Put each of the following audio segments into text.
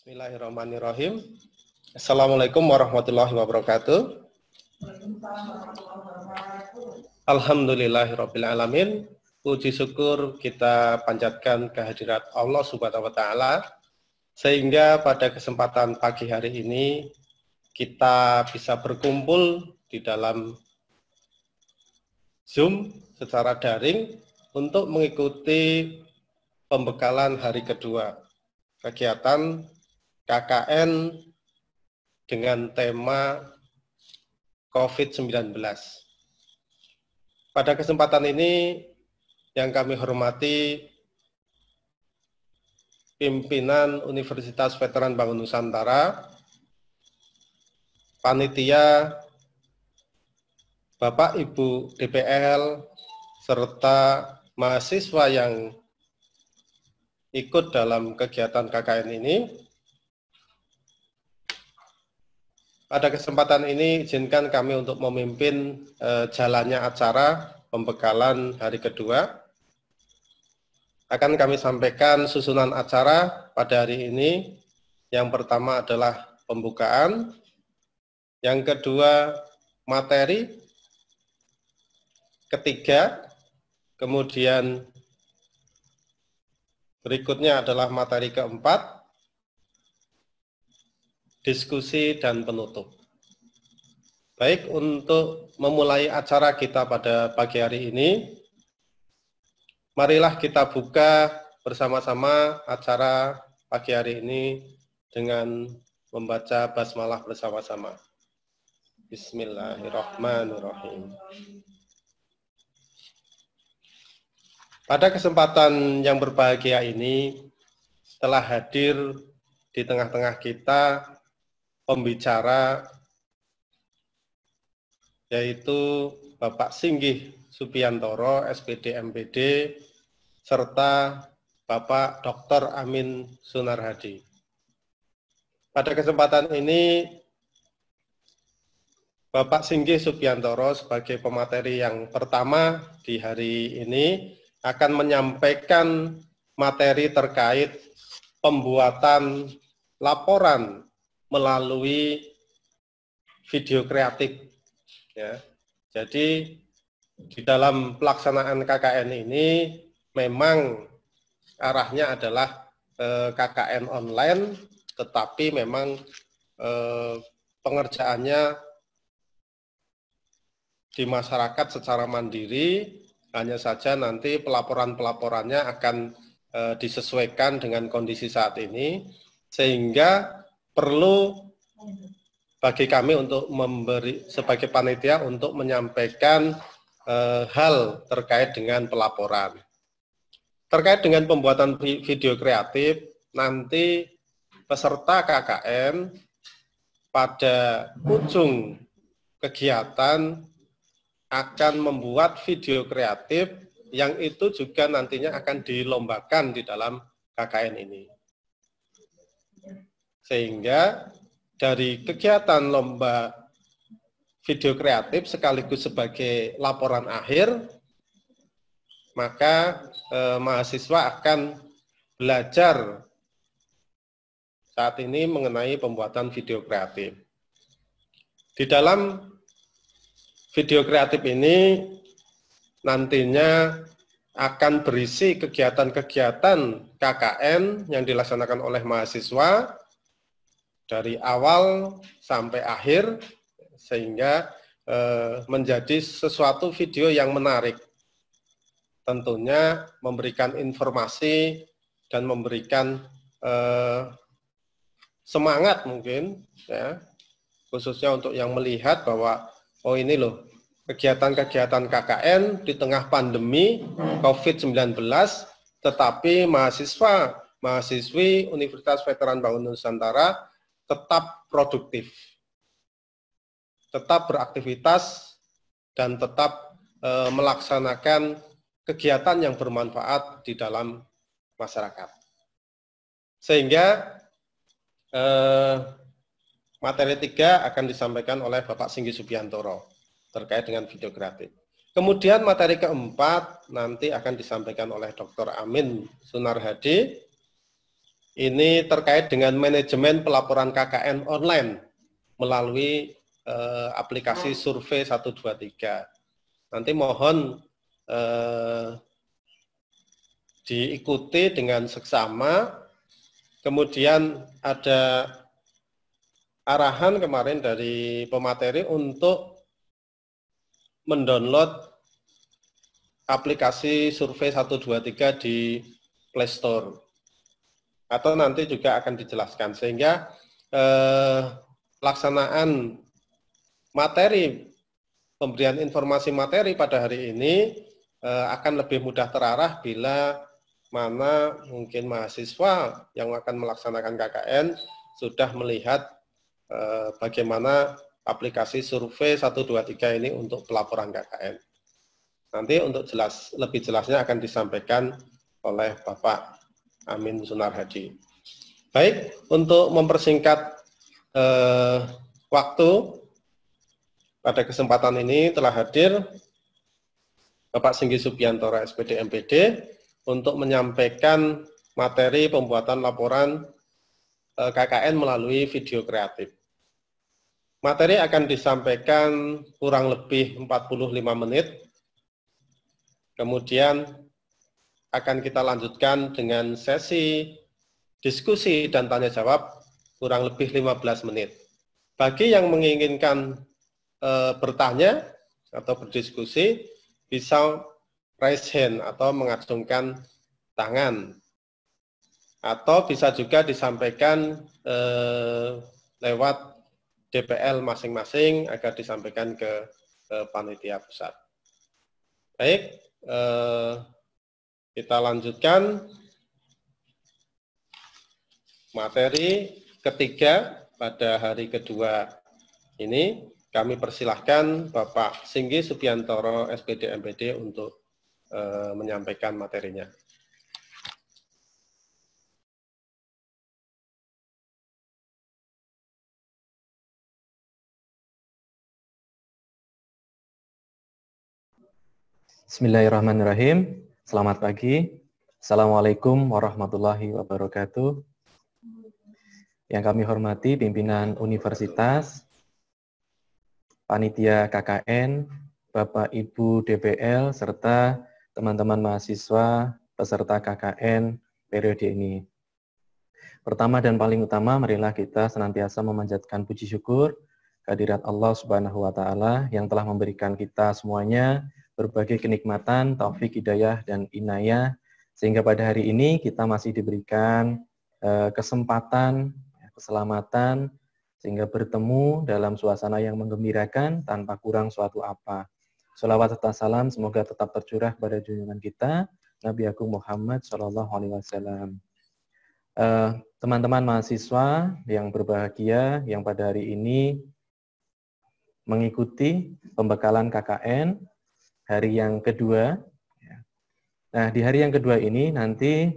Bismillahirrahmanirrahim. Assalamualaikum warahmatullahi wabarakatuh. Alhamdulillahirrabbilalamin. Puji syukur kita panjatkan kehadirat Allah Subhanahu wa Ta'ala, sehingga pada kesempatan pagi hari ini kita bisa berkumpul di dalam Zoom secara daring untuk mengikuti pembekalan hari kedua kegiatan KKN dengan tema COVID-19. Pada kesempatan ini yang kami hormati pimpinan Universitas Veteran Bangun Nusantara, panitia, Bapak Ibu DPL, serta mahasiswa yang ikut dalam kegiatan KKN ini. Pada kesempatan ini izinkan kami untuk memimpin jalannya acara pembekalan hari kedua. Akan kami sampaikan susunan acara pada hari ini. Yang pertama adalah pembukaan, yang kedua materi, ketiga, kemudian berikutnya adalah materi keempat, diskusi dan penutup. Baik, untuk memulai acara kita pada pagi hari ini, marilah kita buka bersama-sama acara pagi hari ini dengan membaca basmalah bersama-sama. Bismillahirrahmanirrahim. Pada kesempatan yang berbahagia ini, telah hadir di tengah-tengah kita pembicara, yaitu Bapak Singgih Subiantoro, SPD MPD, serta Bapak Dr. Amin Sunarhadi. Pada kesempatan ini, Bapak Singgih Subiantoro sebagai pemateri yang pertama di hari ini akan menyampaikan materi terkait pembuatan laporan melalui video kreatif. Ya. Jadi di dalam pelaksanaan KKN ini memang arahnya adalah KKN online, tetapi memang pengerjaannya di masyarakat secara mandiri. Hanya saja nanti pelaporan-pelaporannya akan disesuaikan dengan kondisi saat ini, sehingga perlu bagi kami untuk sebagai panitia untuk menyampaikan hal terkait dengan pelaporan. Terkait dengan pembuatan video kreatif, nanti peserta KKN pada ujung kegiatan akan membuat video kreatif yang itu juga nantinya akan dilombakan di dalam KKN ini. Sehingga dari kegiatan lomba video kreatif sekaligus sebagai laporan akhir, maka mahasiswa akan belajar saat ini mengenai pembuatan video kreatif. Di dalam video kreatif ini nantinya akan berisi kegiatan-kegiatan KKN yang dilaksanakan oleh mahasiswa dari awal sampai akhir, sehingga menjadi sesuatu video yang menarik. Tentunya memberikan informasi dan memberikan semangat mungkin, ya, khususnya untuk yang melihat bahwa oh ini loh, kegiatan-kegiatan KKN di tengah pandemi COVID-19, tetapi mahasiswi Universitas Veteran Bangun Nusantara tetap produktif, tetap beraktivitas, dan tetap melaksanakan kegiatan yang bermanfaat di dalam masyarakat. Sehingga materi 3 akan disampaikan oleh Bapak Singgih Subiantoro terkait dengan video kreatif. Kemudian materi keempat nanti akan disampaikan oleh Dr. Amin Sunarhadi Ini terkait dengan manajemen pelaporan KKN online melalui aplikasi Survei 123. Nanti mohon diikuti dengan seksama. Kemudian ada arahan kemarin dari pemateri untuk mendownload aplikasi Survei 123 di Play Store. Atau nanti juga akan dijelaskan, sehingga pelaksanaan materi, pemberian informasi materi pada hari ini akan lebih mudah terarah bila mana mungkin mahasiswa yang akan melaksanakan KKN sudah melihat bagaimana aplikasi Survei 123 ini untuk pelaporan KKN. Nanti untuk lebih jelasnya akan disampaikan oleh Bapak Amin Sunar Hadi. Baik, untuk mempersingkat waktu, pada kesempatan ini telah hadir Bapak Singgi Subiantoro SPD MPD untuk menyampaikan materi pembuatan laporan KKN melalui video kreatif. Materi akan disampaikan kurang lebih 45 menit. Kemudian akan kita lanjutkan dengan sesi diskusi dan tanya jawab kurang lebih 15 menit. Bagi yang menginginkan bertanya atau berdiskusi, bisa raise hand atau mengacungkan tangan. Atau bisa juga disampaikan lewat DPL masing-masing agar disampaikan ke panitia pusat. Baik, kita lanjutkan materi ketiga pada hari kedua ini. Kami persilahkan Bapak Singgi Subiantoro SPD MPD untuk menyampaikan materinya. Bismillahirrahmanirrahim. Selamat pagi. Assalamualaikum warahmatullahi wabarakatuh. Yang kami hormati pimpinan Universitas, Panitia KKN, Bapak Ibu DPL, serta teman-teman mahasiswa peserta KKN periode ini. Pertama dan paling utama, marilah kita senantiasa memanjatkan puji syukur kehadirat Allah Subhanahu wa Ta'ala yang telah memberikan kita semuanya berbagai kenikmatan, taufik, hidayah, dan inayah, sehingga pada hari ini kita masih diberikan kesempatan, keselamatan, sehingga bertemu dalam suasana yang menggembirakan tanpa kurang suatu apa. Sholawat serta salam semoga tetap tercurah pada junjungan kita, Nabi Agung Muhammad SAW. Teman-teman mahasiswa yang berbahagia, yang pada hari ini mengikuti pembekalan KKN, hari yang kedua. Nah, di hari yang kedua ini nanti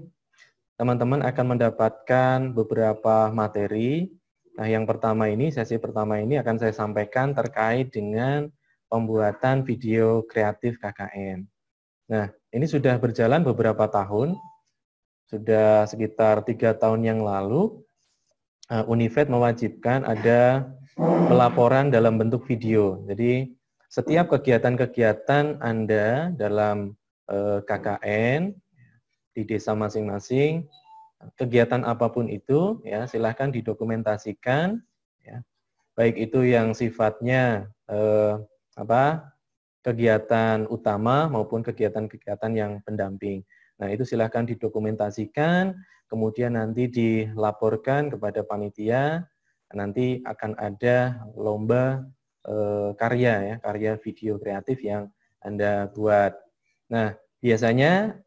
teman-teman akan mendapatkan beberapa materi. Nah, yang pertama ini, sesi pertama ini akan saya sampaikan terkait dengan pembuatan video kreatif KKN. Nah, ini sudah berjalan beberapa tahun, sudah sekitar 3 tahun yang lalu, Univet mewajibkan ada pelaporan dalam bentuk video. Jadi, setiap kegiatan-kegiatan Anda dalam KKN di desa masing-masing, kegiatan apapun itu, ya silahkan didokumentasikan, ya. Baik itu yang sifatnya kegiatan utama maupun kegiatan-kegiatan yang pendamping. Nah, itu silahkan didokumentasikan, kemudian nanti dilaporkan kepada panitia. Nanti akan ada lomba karya, ya, karya video kreatif yang Anda buat. Nah, biasanya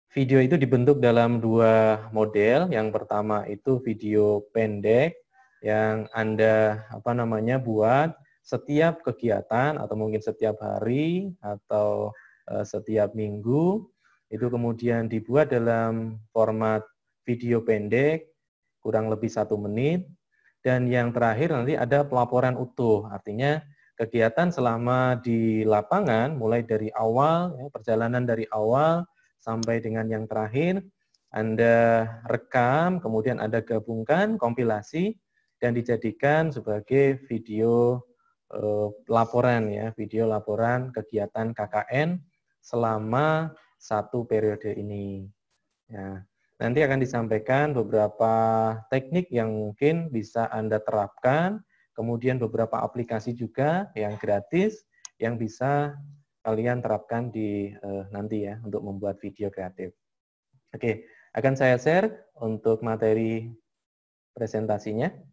video itu dibentuk dalam 2 model. Yang pertama itu video pendek yang Anda buat setiap kegiatan atau mungkin setiap hari atau setiap minggu. Itu kemudian dibuat dalam format video pendek kurang lebih 1 menit. Dan yang terakhir nanti ada pelaporan utuh, artinya kegiatan selama di lapangan mulai dari awal, ya, perjalanan dari awal sampai dengan yang terakhir, Anda rekam, kemudian Anda gabungkan, kompilasi, dan dijadikan sebagai video laporan ya, video laporan kegiatan KKN selama 1 periode ini. Ya, nanti akan disampaikan beberapa teknik yang mungkin bisa Anda terapkan, kemudian beberapa aplikasi juga yang gratis yang bisa kalian terapkan di nanti ya untuk membuat video kreatif. Oke, akan saya share untuk materi presentasinya.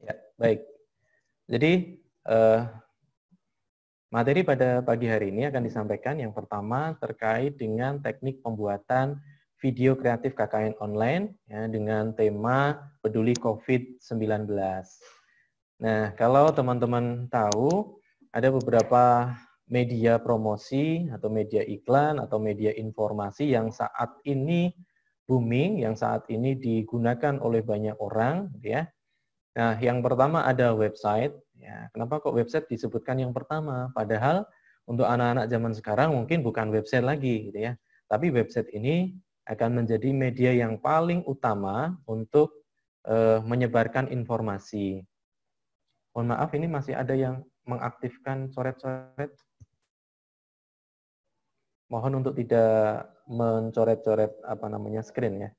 Ya, baik. Jadi materi pada pagi hari ini akan disampaikan yang pertama terkait dengan teknik pembuatan video kreatif KKN online ya, dengan tema peduli COVID-19. Nah, kalau teman-teman tahu ada beberapa media promosi atau media iklan atau media informasi yang saat ini booming, yang saat ini digunakan oleh banyak orang, ya. Nah, yang pertama ada website. Ya, kenapa kok website disebutkan yang pertama? Padahal untuk anak-anak zaman sekarang mungkin bukan website lagi, gitu ya. Tapi website ini akan menjadi media yang paling utama untuk menyebarkan informasi. Mohon maaf, ini masih ada yang mengaktifkan coret-coret. Mohon untuk tidak mencoret-coret screen ya.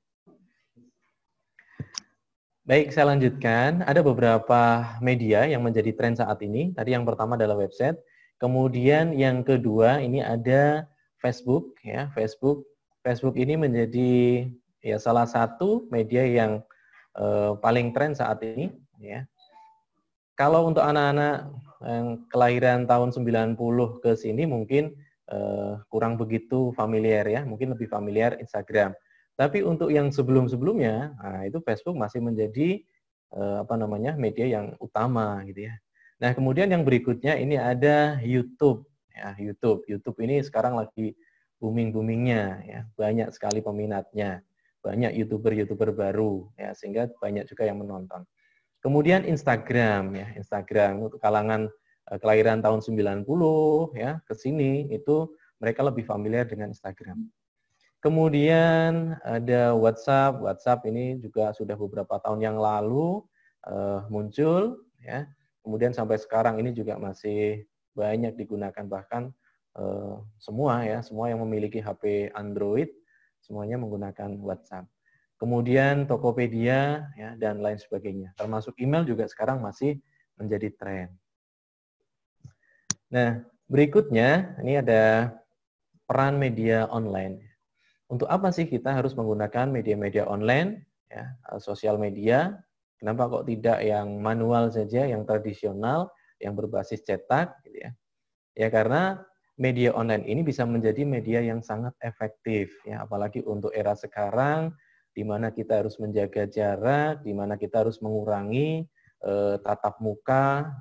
Baik, saya lanjutkan. Ada beberapa media yang menjadi tren saat ini. Tadi yang pertama adalah website. Kemudian yang kedua ini ada Facebook ya. Facebook ini menjadi ya salah satu media yang paling tren saat ini ya. Kalau untuk anak-anak yang kelahiran tahun 90 ke sini mungkin kurang begitu familiar ya, mungkin lebih familiar Instagram. Tapi untuk yang sebelum-sebelumnya, nah itu Facebook masih menjadi media yang utama gitu ya. Nah, kemudian yang berikutnya ini ada YouTube ya, YouTube ini sekarang lagi booming-boomingnya ya, banyak sekali peminatnya. Banyak YouTuber baru ya, sehingga banyak juga yang menonton. Kemudian Instagram ya, Instagram untuk kalangan kelahiran tahun 90 ya ke sini itu mereka lebih familiar dengan Instagram. Kemudian ada WhatsApp. WhatsApp ini juga sudah beberapa tahun yang lalu muncul ya. Kemudian sampai sekarang ini juga masih banyak digunakan, bahkan semua yang memiliki HP Android semuanya menggunakan WhatsApp. kemudian Tokopedia, ya, dan lain sebagainya. Termasuk email juga sekarang masih menjadi tren. Nah, berikutnya ini ada peran media online. Untuk apa sih kita harus menggunakan media-media online, ya, sosial media? Kenapa kok tidak yang manual saja, yang tradisional, yang berbasis cetak, gitu ya? Ya karena media online ini bisa menjadi media yang sangat efektif, ya, apalagi untuk era sekarang, di mana kita harus menjaga jarak, di mana kita harus mengurangi tatap muka,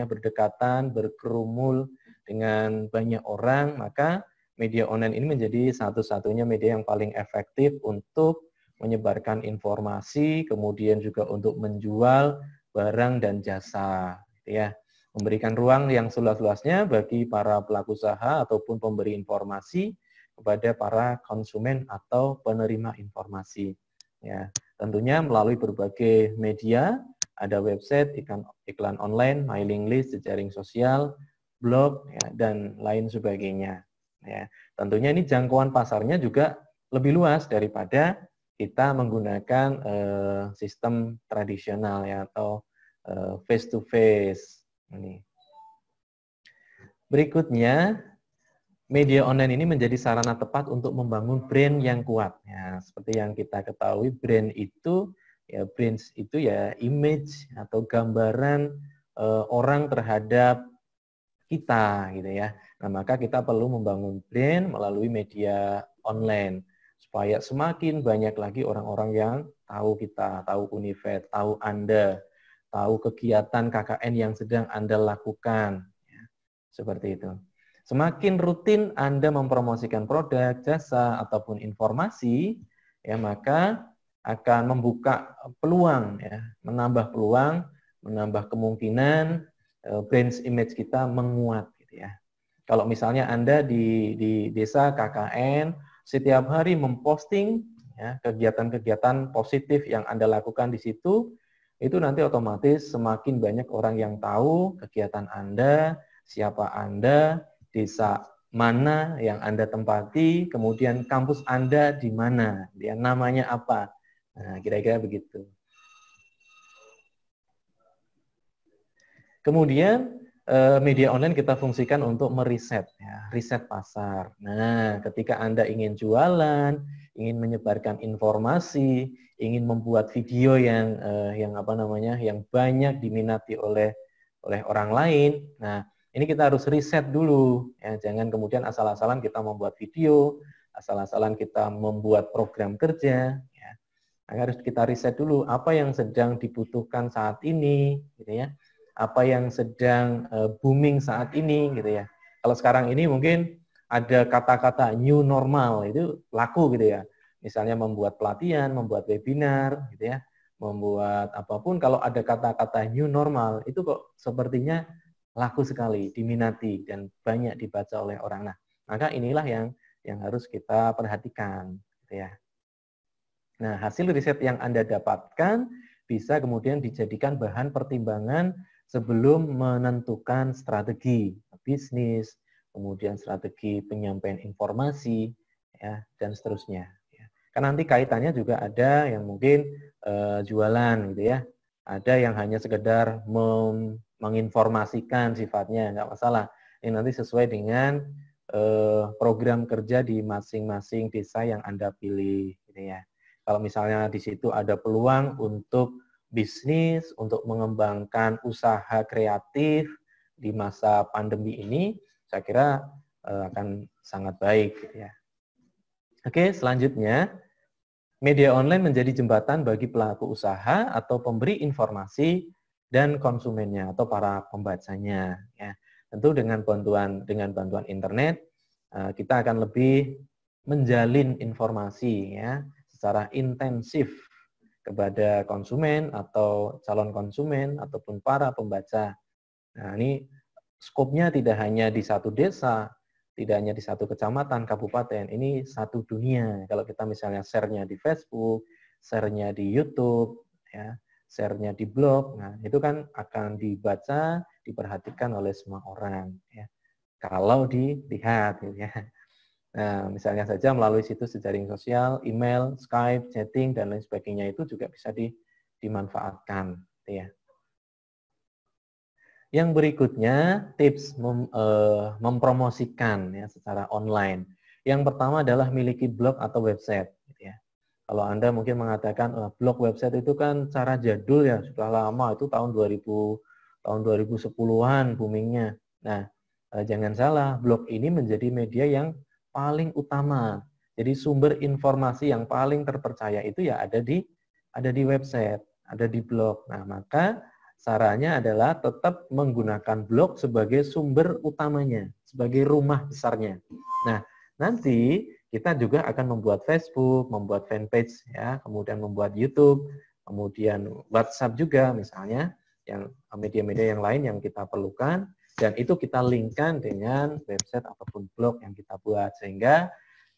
berdekatan, berkerumul dengan banyak orang, maka media online ini menjadi satu-satunya media yang paling efektif untuk menyebarkan informasi, kemudian juga untuk menjual barang dan jasa, ya. Memberikan ruang yang seluas-luasnya bagi para pelaku usaha ataupun pemberi informasi kepada para konsumen atau penerima informasi. Ya, tentunya melalui berbagai media, ada website, iklan online, mailing list, jejaring sosial, blog, ya, dan lain sebagainya. Ya, tentunya ini jangkauan pasarnya juga lebih luas daripada kita menggunakan sistem tradisional, ya, atau face to face. Ini. Berikutnya, media online ini menjadi sarana tepat untuk membangun brand yang kuat. Ya, seperti yang kita ketahui, brand itu ya image atau gambaran orang terhadap kita, gitu ya. Nah, maka kita perlu membangun brand melalui media online supaya semakin banyak lagi orang-orang yang tahu kita, tahu Univet, tahu Anda, tahu kegiatan KKN yang sedang Anda lakukan. Ya, seperti itu. Semakin rutin Anda mempromosikan produk, jasa, ataupun informasi, ya maka akan membuka peluang, ya, menambah peluang, menambah kemungkinan brand image kita menguat, gitu ya. Kalau misalnya Anda di desa KKN setiap hari memposting, ya, kegiatan-kegiatan positif yang Anda lakukan di situ, itu nanti otomatis semakin banyak orang yang tahu kegiatan Anda, siapa Anda, desa mana yang Anda tempati, kemudian kampus Anda di mana, dia namanya apa. Nah, kira-kira begitu. Kemudian media online kita fungsikan untuk meriset, ya, riset pasar. Nah, ketika Anda ingin jualan, ingin menyebarkan informasi, ingin membuat video yang yang banyak diminati oleh orang lain. Nah, ini kita harus riset dulu, ya. Jangan kemudian asal-asalan kita membuat video, asal-asalan kita membuat program kerja, ya. Nah, harus kita riset dulu apa yang sedang dibutuhkan saat ini, gitu ya. Apa yang sedang booming saat ini, gitu ya. Kalau sekarang ini mungkin ada kata-kata new normal, itu laku, gitu ya. Misalnya membuat pelatihan, membuat webinar, gitu ya, membuat apapun. Kalau ada kata-kata new normal, itu kok sepertinya laku sekali, diminati dan banyak dibaca oleh orang. Nah, maka inilah yang harus kita perhatikan, gitu ya. Nah, hasil riset yang Anda dapatkan bisa kemudian dijadikan bahan pertimbangan sebelum menentukan strategi bisnis, kemudian strategi penyampaian informasi, ya, dan seterusnya. Ya. Kan nanti kaitannya juga ada yang mungkin jualan, gitu ya. Ada yang hanya sekedar menginformasikan sifatnya, nggak masalah. Ini nanti sesuai dengan program kerja di masing-masing desa yang Anda pilih, gitu ya. Kalau misalnya di situ ada peluang untuk bisnis, untuk mengembangkan usaha kreatif di masa pandemi ini, saya kira akan sangat baik, gitu ya. Oke, selanjutnya, media online menjadi jembatan bagi pelaku usaha atau pemberi informasi dan konsumennya atau para pembacanya. Ya, tentu dengan bantuan internet, kita akan lebih menjalin informasi, ya, secara intensif kepada konsumen atau calon konsumen ataupun para pembaca. Nah, ini skopnya tidak hanya di satu desa, tidak hanya di satu kecamatan, kabupaten, ini satu dunia. Kalau kita misalnya share-nya di Facebook, share-nya di YouTube, ya, share-nya di blog, nah itu kan akan dibaca, diperhatikan oleh semua orang, ya. Kalau dilihat, ya. Nah, misalnya saja melalui situs jejaring sosial, email, Skype, chatting, dan lain sebagainya itu juga bisa dimanfaatkan. Ya. Yang berikutnya, tips mempromosikan ya, secara online. Yang pertama adalah miliki blog atau website. Gitu ya. Kalau Anda mungkin mengatakan, blog website itu kan cara jadul ya, sudah lama, itu tahun 2010-an boomingnya. Nah, jangan salah, blog ini menjadi media yang paling utama. Jadi sumber informasi yang paling terpercaya itu ya ada di website, ada di blog. Nah, maka sarannya adalah tetap menggunakan blog sebagai sumber utamanya, sebagai rumah besarnya. Nah, nanti kita juga akan membuat Facebook, membuat fanpage ya, kemudian membuat YouTube, kemudian WhatsApp juga misalnya, yang media-media yang lain yang kita perlukan. Dan itu kita linkkan dengan website ataupun blog yang kita buat. Sehingga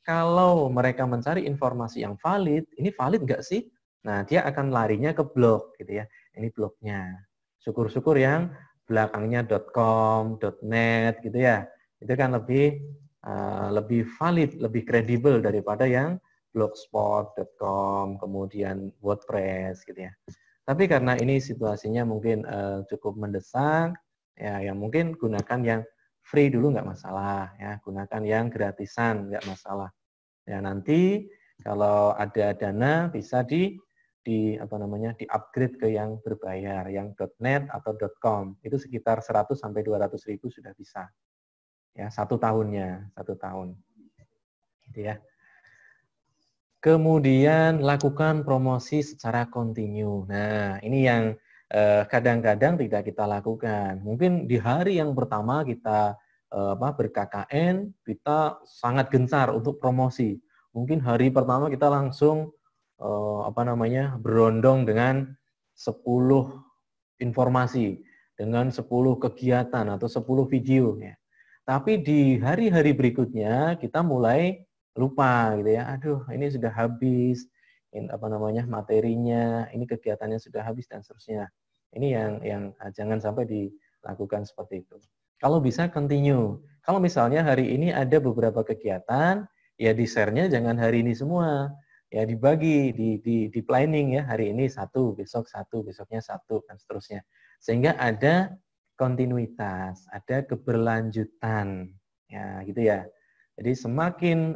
kalau mereka mencari informasi yang valid, ini valid nggak sih? Nah, dia akan larinya ke blog gitu ya. Ini blognya. Syukur-syukur yang belakangnya .com, .net gitu ya. Itu kan lebih valid, lebih kredibel daripada yang blogspot.com, kemudian WordPress gitu ya. Tapi karena ini situasinya mungkin cukup mendesak, ya mungkin gunakan yang free dulu nggak masalah, ya gunakan yang gratisan nggak masalah. Ya nanti kalau ada dana bisa di-upgrade ke yang berbayar, yang .net atau .com. Itu sekitar 100 sampai 200 ribu sudah bisa. Ya, 1 tahunnya, 1 tahun. Gitu ya. Kemudian lakukan promosi secara kontinu. Nah, ini yang kadang-kadang tidak kita lakukan. Mungkin di hari yang pertama kita ber-KKN, kita sangat gencar untuk promosi. Mungkin hari pertama kita langsung berondong dengan 10 informasi, dengan 10 kegiatan atau 10 video ya. Tapi di hari-hari berikutnya kita mulai lupa gitu ya. Aduh, ini sudah habis materinya, ini kegiatannya sudah habis dan seterusnya. Ini yang jangan sampai dilakukan seperti itu. Kalau bisa continue. Kalau misalnya hari ini ada beberapa kegiatan, ya di-share-nya jangan hari ini semua. Ya dibagi, di planning ya, hari ini 1, besok 1, besoknya 1 dan seterusnya. Sehingga ada kontinuitas, ada keberlanjutan. Ya, gitu ya. Jadi semakin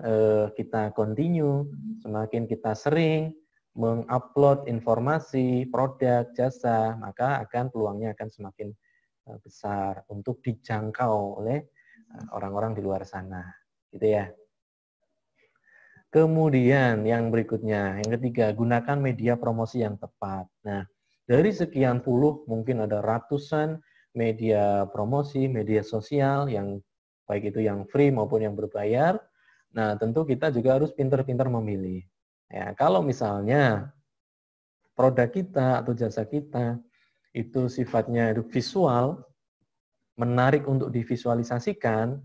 kita continue, semakin kita sering mengupload informasi, produk, jasa, maka peluangnya akan semakin besar untuk dijangkau oleh orang-orang di luar sana. Gitu ya. Kemudian yang berikutnya, yang ketiga, gunakan media promosi yang tepat. Nah, dari sekian puluh, mungkin ada ratusan media promosi, media sosial yang baik itu yang free maupun yang berbayar. Nah, tentu kita juga harus pintar-pintar memilih. Ya, kalau misalnya produk kita atau jasa kita itu sifatnya visual, menarik untuk divisualisasikan,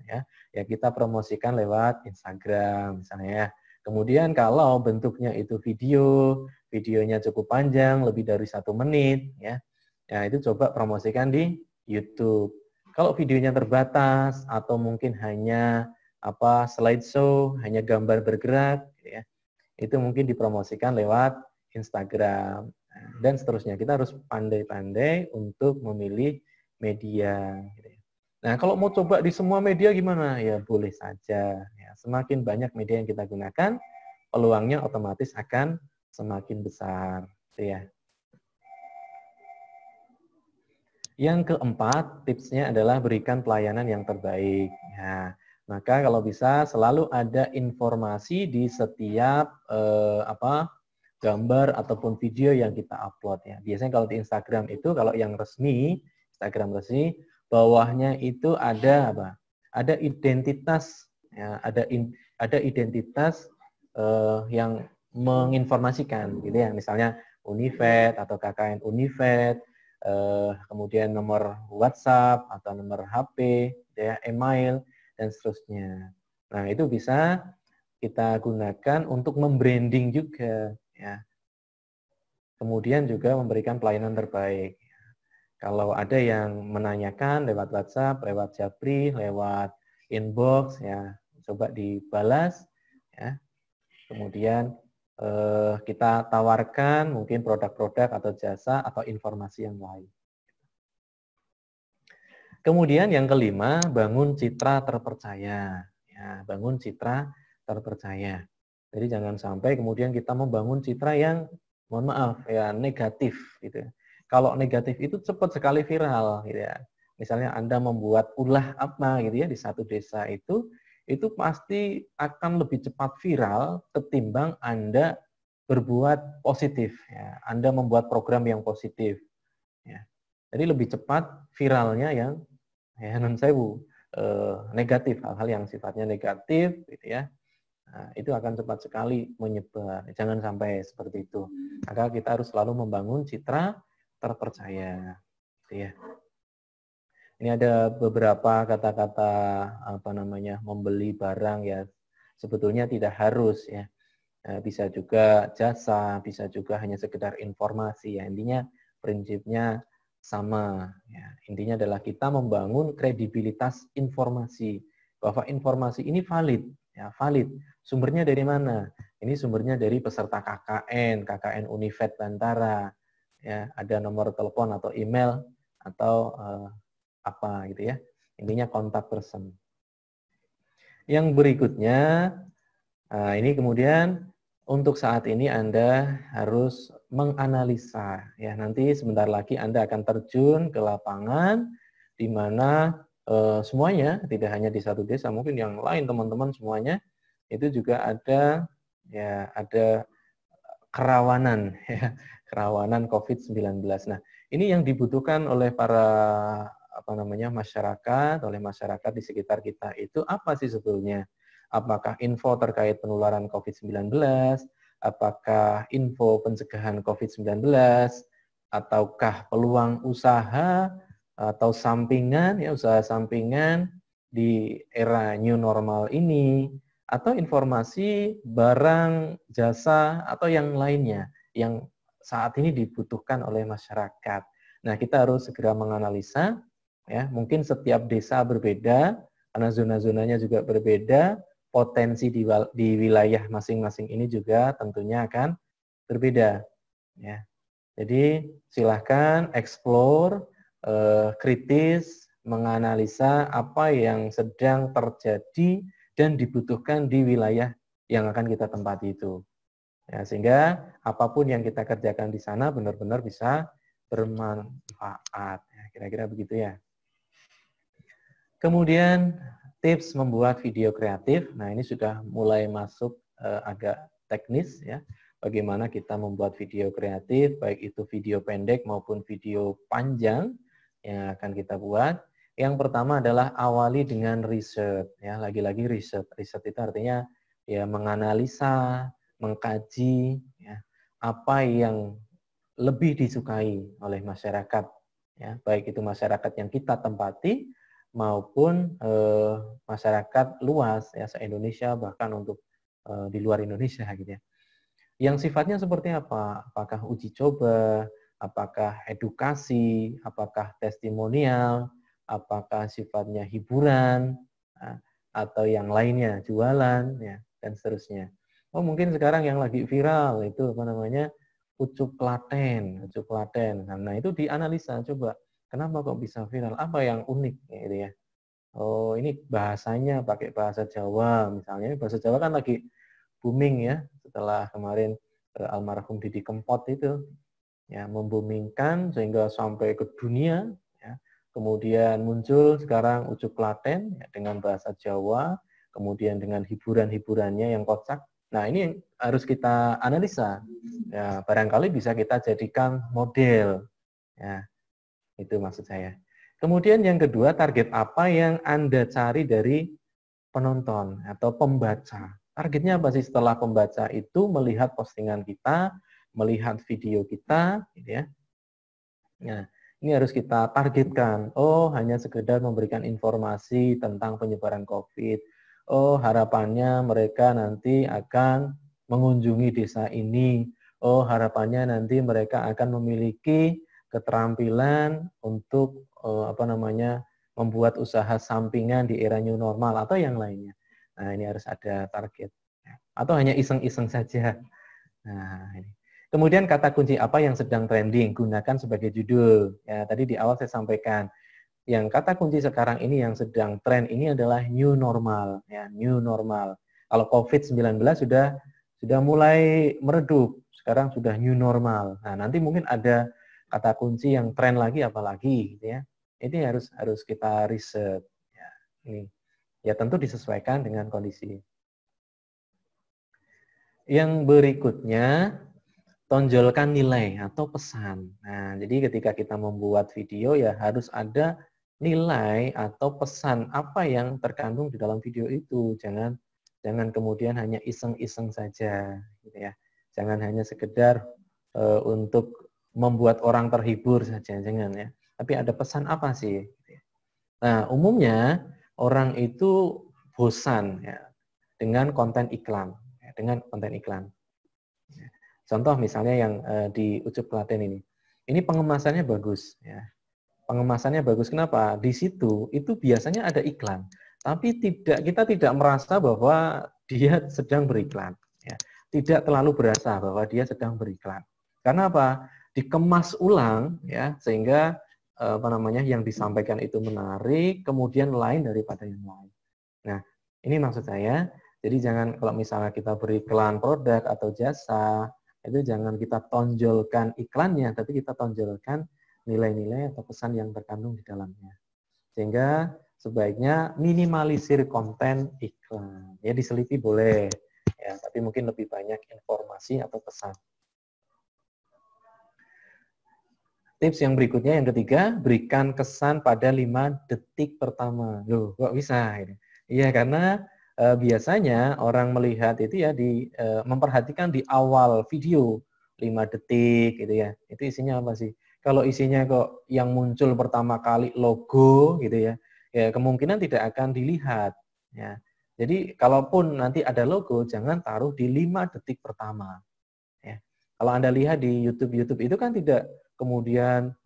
ya kita promosikan lewat Instagram misalnya. Kemudian kalau bentuknya itu videonya cukup panjang, lebih dari 1 menit, ya itu coba promosikan di YouTube. Kalau videonya terbatas atau mungkin hanya slideshow, hanya gambar bergerak, ya, itu mungkin dipromosikan lewat Instagram dan seterusnya. Kita harus pandai-pandai untuk memilih media. Nah, kalau mau coba di semua media gimana? Ya boleh saja. Ya, semakin banyak media yang kita gunakan, peluangnya otomatis akan semakin besar. Ya. Yang keempat, tipsnya adalah berikan pelayanan yang terbaik. Nah, maka kalau bisa selalu ada informasi di setiap gambar ataupun video yang kita upload ya. Biasanya kalau di Instagram itu kalau yang resmi, Instagram resmi, bawahnya itu ada Ada identitas ya, ada identitas yang menginformasikan gitu ya. Misalnya Univet atau KKN Univet, kemudian nomor WhatsApp atau nomor HP, ya, email dan seterusnya. Nah, itu bisa kita gunakan untuk membranding juga ya. Kemudian juga memberikan pelayanan terbaik. Kalau ada yang menanyakan lewat WhatsApp, lewat Japri, lewat inbox ya, coba dibalas, ya. Kemudian kita tawarkan mungkin produk-produk atau jasa atau informasi yang lain. Kemudian yang kelima, bangun citra terpercaya. Ya, bangun citra terpercaya. Jadi jangan sampai kemudian kita membangun citra yang, mohon maaf ya, negatif gitu. Kalau negatif itu cepat sekali viral gitu ya. Misalnya Anda membuat ulah apa gitu ya di satu desa itu pasti akan lebih cepat viral ketimbang Anda berbuat positif ya. Anda membuat program yang positif ya. Jadi lebih cepat viralnya yang non sewu negatif, hal-hal yang sifatnya negatif gitu ya. Nah, itu akan cepat sekali menyebar. Jangan sampai seperti itu. Maka kita harus selalu membangun citra terpercaya gitu ya. Ini ada beberapa kata-kata membeli barang ya. Sebetulnya tidak harus ya. Bisa juga jasa, bisa juga hanya sekedar informasi ya. Intinya prinsipnya sama ya. Intinya adalah kita membangun kredibilitas informasi bahwa informasi ini valid ya, valid. Sumbernya dari mana? Ini sumbernya dari peserta KKN Univet Bantara ya, ada nomor telepon atau email atau apa gitu ya. Intinya kontak person. Yang berikutnya ini kemudian untuk saat ini Anda harus menganalisa ya. Nanti sebentar lagi Anda akan terjun ke lapangan di mana semuanya tidak hanya di satu desa, mungkin yang lain teman-teman semuanya itu juga ada ya, ada kerawanan ya, kerawanan COVID-19. Nah, ini yang dibutuhkan oleh para masyarakat di sekitar kita itu apa sih sebetulnya? Apakah info terkait penularan COVID-19, apakah info pencegahan COVID-19, ataukah peluang usaha atau sampingan ya, usaha sampingan di era new normal ini, atau informasi barang, jasa atau yang lainnya yang saat ini dibutuhkan oleh masyarakat. Nah, kita harus segera menganalisa ya, mungkin setiap desa berbeda karena zona-zonanya juga berbeda, potensi di wilayah masing-masing ini juga tentunya akan berbeda ya. Jadi silahkan explore, kritis, menganalisa apa yang sedang terjadi dan dibutuhkan di wilayah yang akan kita tempati itu. Ya, sehingga apapun yang kita kerjakan di sana benar-benar bisa bermanfaat. Ya, kira-kira begitu ya. Kemudian tips membuat video kreatif. Nah, ini sudah mulai masuk agak teknis ya. Bagaimana kita membuat video kreatif, baik itu video pendek maupun video panjang yang akan kita buat. Yang pertama adalah awali dengan riset ya. Lagi-lagi riset. Riset itu artinya ya menganalisa, mengkaji ya, apa yang lebih disukai oleh masyarakat ya, baik itu masyarakat yang kita tempati maupun masyarakat luas ya, se-Indonesia bahkan untuk di luar Indonesia gitu ya. Yang sifatnya seperti apa? Apakah uji coba, apakah edukasi, apakah testimonial, apakah sifatnya hiburan, atau yang lainnya, jualan ya, dan seterusnya. Oh, mungkin sekarang yang lagi viral itu ucuk Klaten, ucuk Klaten. Nah, itu dianalisa coba. Kenapa kok bisa viral? Apa yang unik gitu ya? Oh, ini bahasanya pakai bahasa Jawa misalnya. Bahasa Jawa kan lagi booming ya setelah kemarin almarhum Didi Kempot itu ya membumingkan sehingga sampai ke dunia ya. Kemudian muncul sekarang ucuk Klaten ya, dengan bahasa Jawa, kemudian dengan hiburan-hiburannya yang kocak. Nah, ini harus kita analisa. Ya, barangkali bisa kita jadikan model. Ya, itu maksud saya. Kemudian yang kedua, target apa yang Anda cari dari penonton atau pembaca. Targetnya apa sih setelah pembaca itu melihat postingan kita, melihat video kita, gitu ya. Nah, ini harus kita targetkan. Oh, hanya sekedar memberikan informasi tentang penyebaran COVID. Oh, harapannya mereka nanti akan mengunjungi desa ini. Oh, harapannya nanti mereka akan memiliki keterampilan untuk membuat usaha sampingan di era new normal atau yang lainnya. Nah, ini harus ada target. Atau hanya iseng-iseng saja. Nah, ini. Kemudian kata kunci apa yang sedang trending, gunakan sebagai judul. Ya, tadi di awal saya sampaikan, yang kata kunci sekarang ini yang sedang tren ini adalah new normal, ya, new normal. Kalau COVID-19 sudah mulai meredup, sekarang sudah new normal. Nah, nanti mungkin ada kata kunci yang tren lagi apalagi gitu ya. Ini harus kita riset. Ya, ini. Ya tentu disesuaikan dengan kondisi. Yang berikutnya, tonjolkan nilai atau pesan. Nah, jadi ketika kita membuat video ya harus ada nilai atau pesan apa yang terkandung di dalam video itu. Jangan kemudian hanya iseng-iseng saja, gitu ya. Jangan hanya sekedar untuk membuat orang terhibur saja, jangan ya. Tapi ada pesan apa sih? Nah, umumnya orang itu bosan ya dengan konten iklan, ya, dengan konten iklan. Contoh misalnya yang di Ucup Klaten ini. Ini pengemasannya bagus ya. Pengemasannya bagus kenapa? Di situ itu biasanya ada iklan, tapi kita tidak merasa bahwa dia sedang beriklan ya. Tidak terlalu berasa bahwa dia sedang beriklan. Karena apa? Dikemas ulang ya sehingga apa namanya yang disampaikan itu menarik, kemudian lain daripada yang lain. Nah, ini maksud saya. Jadi jangan kalau misalnya kita beriklan produk atau jasa, itu jangan kita tonjolkan iklannya, tapi kita tonjolkan nilai-nilai atau pesan yang terkandung di dalamnya. Sehingga sebaiknya minimalisir konten iklan. Ya diseliti boleh, ya, tapi mungkin lebih banyak informasi atau pesan. Tips yang berikutnya, yang ketiga, berikan kesan pada 5 detik pertama. Loh, kok bisa? Iya, karena biasanya orang melihat itu ya memperhatikan di awal video 5 detik gitu ya. Itu isinya apa sih? Kalau isinya kok yang muncul pertama kali logo gitu ya, ya kemungkinan tidak akan dilihat. Ya. Jadi kalaupun nanti ada logo, jangan taruh di 5 detik pertama. Ya. Kalau Anda lihat di YouTube itu kan tidak kemudian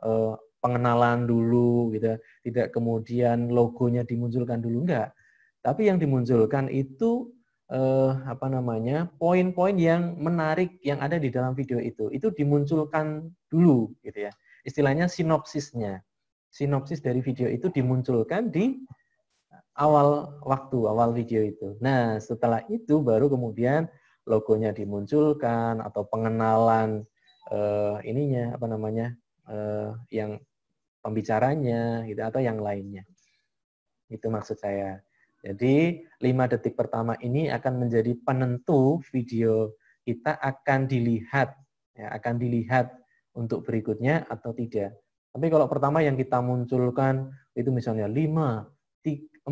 pengenalan dulu gitu, tidak kemudian logonya dimunculkan dulu, enggak. Tapi yang dimunculkan itu apa namanya? Poin-poin yang menarik yang ada di dalam video itu dimunculkan dulu gitu ya. Istilahnya sinopsisnya. Sinopsis dari video itu dimunculkan di awal waktu, awal video itu. Nah, setelah itu baru kemudian logonya dimunculkan atau pengenalan ininya apa namanya yang pembicaranya gitu atau yang lainnya. Itu maksud saya. Jadi 5 detik pertama ini akan menjadi penentu video kita akan dilihat ya, akan dilihat untuk berikutnya atau tidak. Tapi kalau pertama yang kita munculkan itu misalnya 5, 4,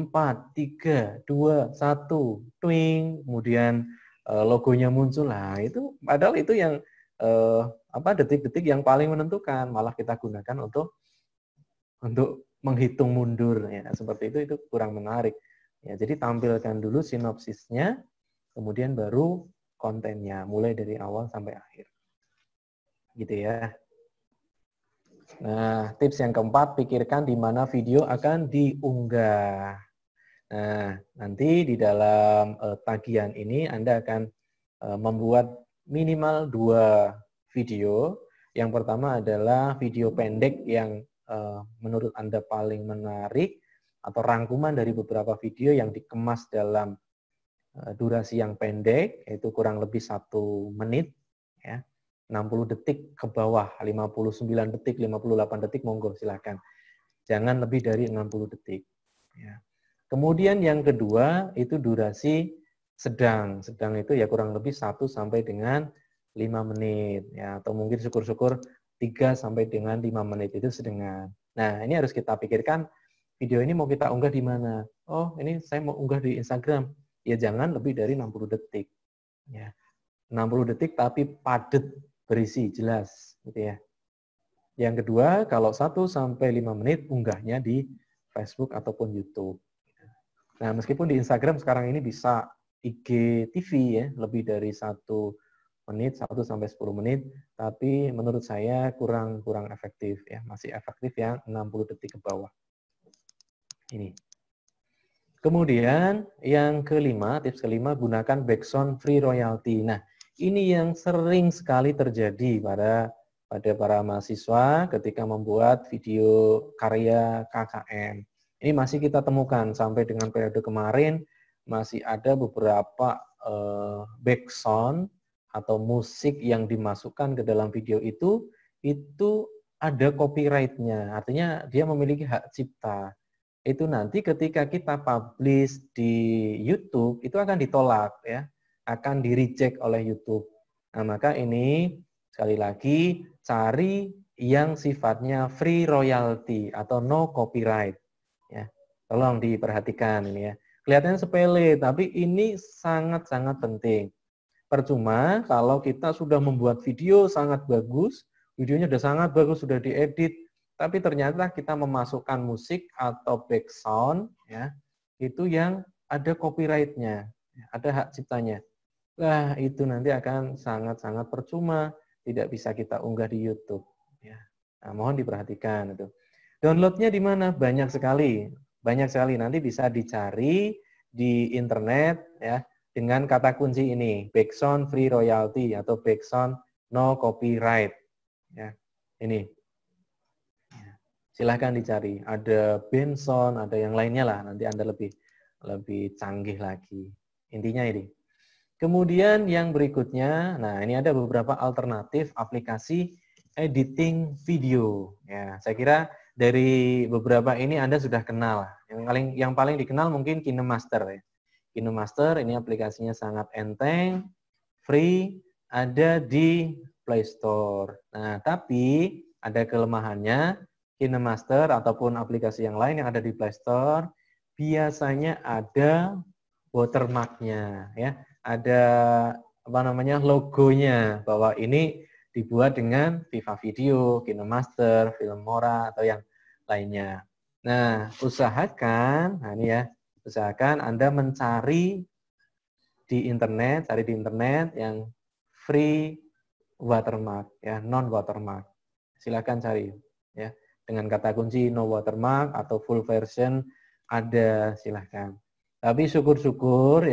3, 2, 1, twing, kemudian logonya muncul lah itu padahal itu yang detik-detik yang paling menentukan malah kita gunakan untuk menghitung mundur ya seperti itu kurang menarik ya. Jadi tampilkan dulu sinopsisnya kemudian baru kontennya mulai dari awal sampai akhir gitu ya. Nah, tips yang keempat, pikirkan di mana video akan diunggah. Nah, nanti di dalam tagihan ini Anda akan membuat minimal 2 video. Yang pertama adalah video pendek yang menurut Anda paling menarik atau rangkuman dari beberapa video yang dikemas dalam durasi yang pendek, yaitu kurang lebih 1 menit, ya, 60 detik ke bawah, 59 detik, 58 detik, monggo silakan. Jangan lebih dari 60 detik. Ya. Kemudian yang kedua itu durasi sedang. Sedang itu ya kurang lebih 1 sampai dengan 5 menit. Ya, atau mungkin syukur-syukur 3 sampai dengan 5 menit itu sedang. Nah, ini harus kita pikirkan video ini mau kita unggah di mana. Oh, ini saya mau unggah di Instagram. Ya jangan lebih dari 60 detik. Ya. 60 detik tapi padat, berisi, jelas gitu ya. Yang kedua, kalau 1 sampai 5 menit unggahnya di Facebook ataupun YouTube. Nah, meskipun di Instagram sekarang ini bisa IGTV ya, lebih dari 1 menit, 1 sampai 10 menit, tapi menurut saya kurang efektif ya, masih efektif yang 60 detik ke bawah. Ini. Kemudian yang kelima, tips kelima, gunakan background free royalty. Nah, ini yang sering sekali terjadi pada para mahasiswa ketika membuat video karya KKN. Ini masih kita temukan sampai dengan periode kemarin, masih ada beberapa background atau musik yang dimasukkan ke dalam video itu ada copyright-nya. Artinya dia memiliki hak cipta. Itu nanti ketika kita publish di YouTube itu akan ditolak ya, akan di-reject oleh YouTube. Nah, maka ini sekali lagi cari yang sifatnya free royalty atau no copyright ya. Tolong diperhatikan ini ya. Kelihatannya sepele tapi ini sangat-sangat penting. Percuma kalau kita sudah membuat video sangat bagus, videonya sudah sangat bagus, sudah diedit, tapi ternyata kita memasukkan musik atau background ya, itu yang ada copyright-nya, ada hak ciptanya. Wah, itu nanti akan sangat-sangat percuma, tidak bisa kita unggah di YouTube ya. Nah, mohon diperhatikan itu. Downloadnya di mana? Banyak sekali. Banyak sekali, nanti bisa dicari di internet ya dengan kata kunci ini, background free royalty atau background no copyright ya. Ini silahkan dicari. Ada Benson, ada yang lainnya lah. Nanti Anda lebih canggih lagi. Intinya ini. Kemudian yang berikutnya, nah ini ada beberapa alternatif aplikasi editing video. Ya, saya kira dari beberapa ini Anda sudah kenal. Yang paling dikenal mungkin KineMaster ya. KineMaster ini aplikasinya sangat enteng, free, ada di Play Store. Nah, tapi ada kelemahannya. KineMaster ataupun aplikasi yang lain yang ada di Play Store biasanya ada watermark-nya ya, ada logonya bahwa ini dibuat dengan Viva Video, KineMaster, Filmora atau yang lainnya. Nah, usahakan Anda mencari di internet, yang free watermark ya, non watermark. Silakan cari ya. Dengan kata kunci no watermark atau full version ada, silahkan. Tapi syukur-syukur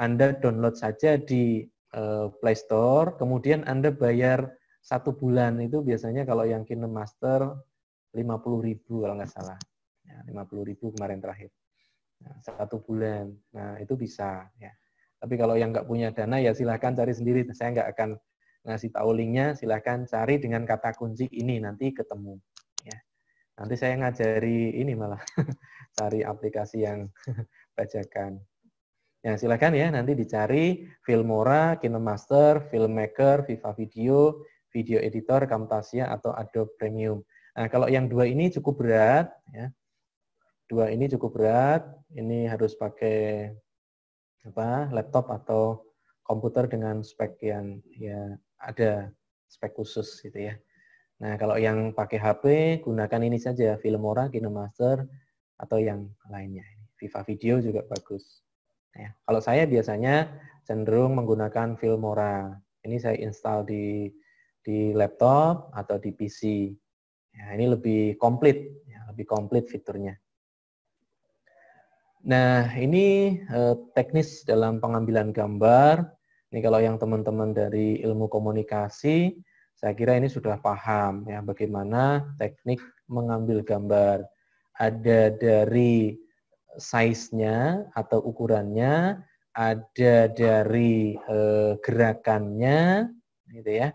Anda download saja di Play Store, kemudian Anda bayar 1 bulan itu biasanya kalau yang KineMaster 50.000 kalau nggak salah. Ya, 50.000 kemarin terakhir. Nah, 1 bulan. Nah, itu bisa ya. Tapi kalau yang nggak punya dana ya silahkan cari sendiri. Saya nggak akan ngasih tahu linknya, silahkan cari dengan kata kunci ini, nanti ketemu. Ya. Nanti saya ngajari ini malah, cari aplikasi yang bajakan. Ya, silahkan ya, nanti dicari Filmora, KineMaster, Filmmaker, Viva Video, Video Editor, Camtasia, atau Adobe Premium. Nah, kalau yang dua ini cukup berat, ya. Ini harus pakai laptop atau komputer dengan spek yang ya ada spek khusus gitu ya. Nah, kalau yang pakai HP, gunakan ini saja, Filmora, KineMaster, atau yang lainnya. Viva Video juga bagus. Nah, kalau saya biasanya cenderung menggunakan Filmora. Ini saya install di laptop atau di PC. Ya, ini lebih komplit fiturnya. Nah, ini teknis dalam pengambilan gambar. Ini kalau yang teman-teman dari ilmu komunikasi, saya kira ini sudah paham ya bagaimana teknik mengambil gambar. Ada dari size-nya atau ukurannya, ada dari gerakannya, gitu ya,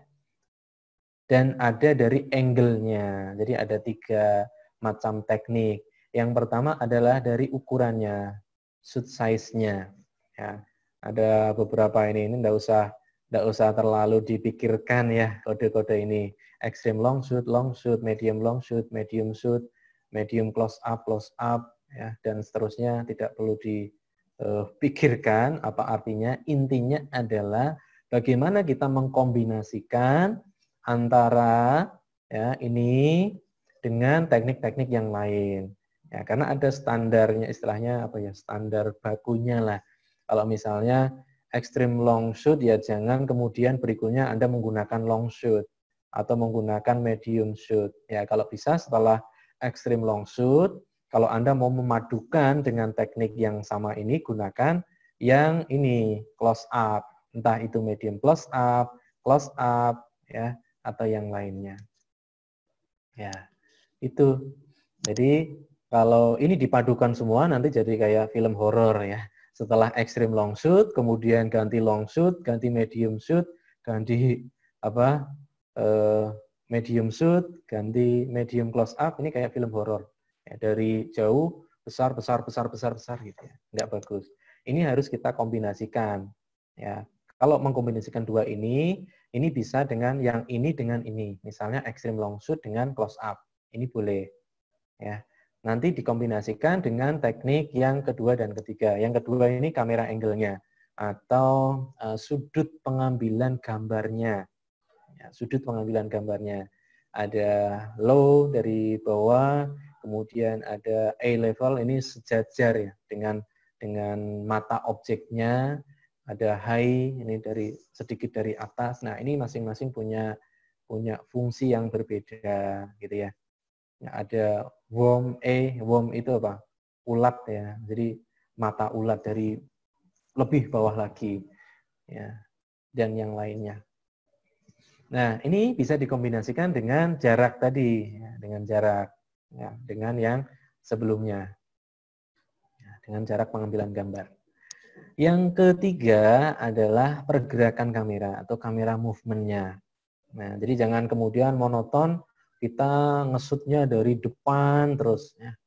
dan ada dari angle-nya. Jadi ada 3 macam teknik. Yang pertama adalah dari ukurannya, shoot size-nya. Ya, ada beberapa ini enggak usah terlalu dipikirkan ya kode-kode ini. Extreme long shoot, medium long shoot, medium close up, ya, dan seterusnya tidak perlu dipikirkan apa artinya. Intinya adalah bagaimana kita mengkombinasikan antara ya ini dengan teknik-teknik yang lain. Ya, karena ada standarnya, istilahnya standar bakunya lah. Kalau misalnya extreme long shoot, ya jangan kemudian berikutnya Anda menggunakan long shoot atau menggunakan medium shoot. Ya, kalau bisa setelah extreme long shoot, Kalau Anda mau memadukan dengan teknik yang sama ini, gunakan yang ini, close up. Entah itu medium close up, ya, atau yang lainnya. Ya, itu. Jadi kalau ini dipadukan semua nanti jadi kayak film horor ya. Setelah ekstrim long shoot, kemudian ganti long shoot, ganti medium shoot, ganti apa? Medium shoot, ganti medium close up, ini kayak film horor. Ya, dari jauh besar gitu ya. Nggak bagus. Ini harus kita kombinasikan. Ya, kalau mengkombinasikan dua ini bisa dengan yang ini dengan ini. Misalnya extreme long shoot dengan close up. Ini boleh. Ya. Nanti dikombinasikan dengan teknik yang kedua dan ketiga. Yang kedua ini kamera angle-nya atau sudut pengambilan gambarnya. Ya, sudut pengambilan gambarnya. Ada low dari bawah, kemudian ada A level, ini sejajar ya dengan mata objeknya. Ada high, ini dari sedikit dari atas. Nah, ini masing-masing punya fungsi yang berbeda gitu ya. Ya, ada worm itu apa? Ulat ya. Jadi mata ulat dari lebih bawah lagi. Ya. Dan yang lainnya. Nah, ini bisa dikombinasikan dengan jarak tadi, ya, dengan jarak, ya, dengan yang sebelumnya, ya, dengan jarak pengambilan gambar. Yang ketiga adalah pergerakan kamera atau kamera movement-nya. Nah, jadi jangan kemudian monoton kita ngesutnya dari depan terus, ya.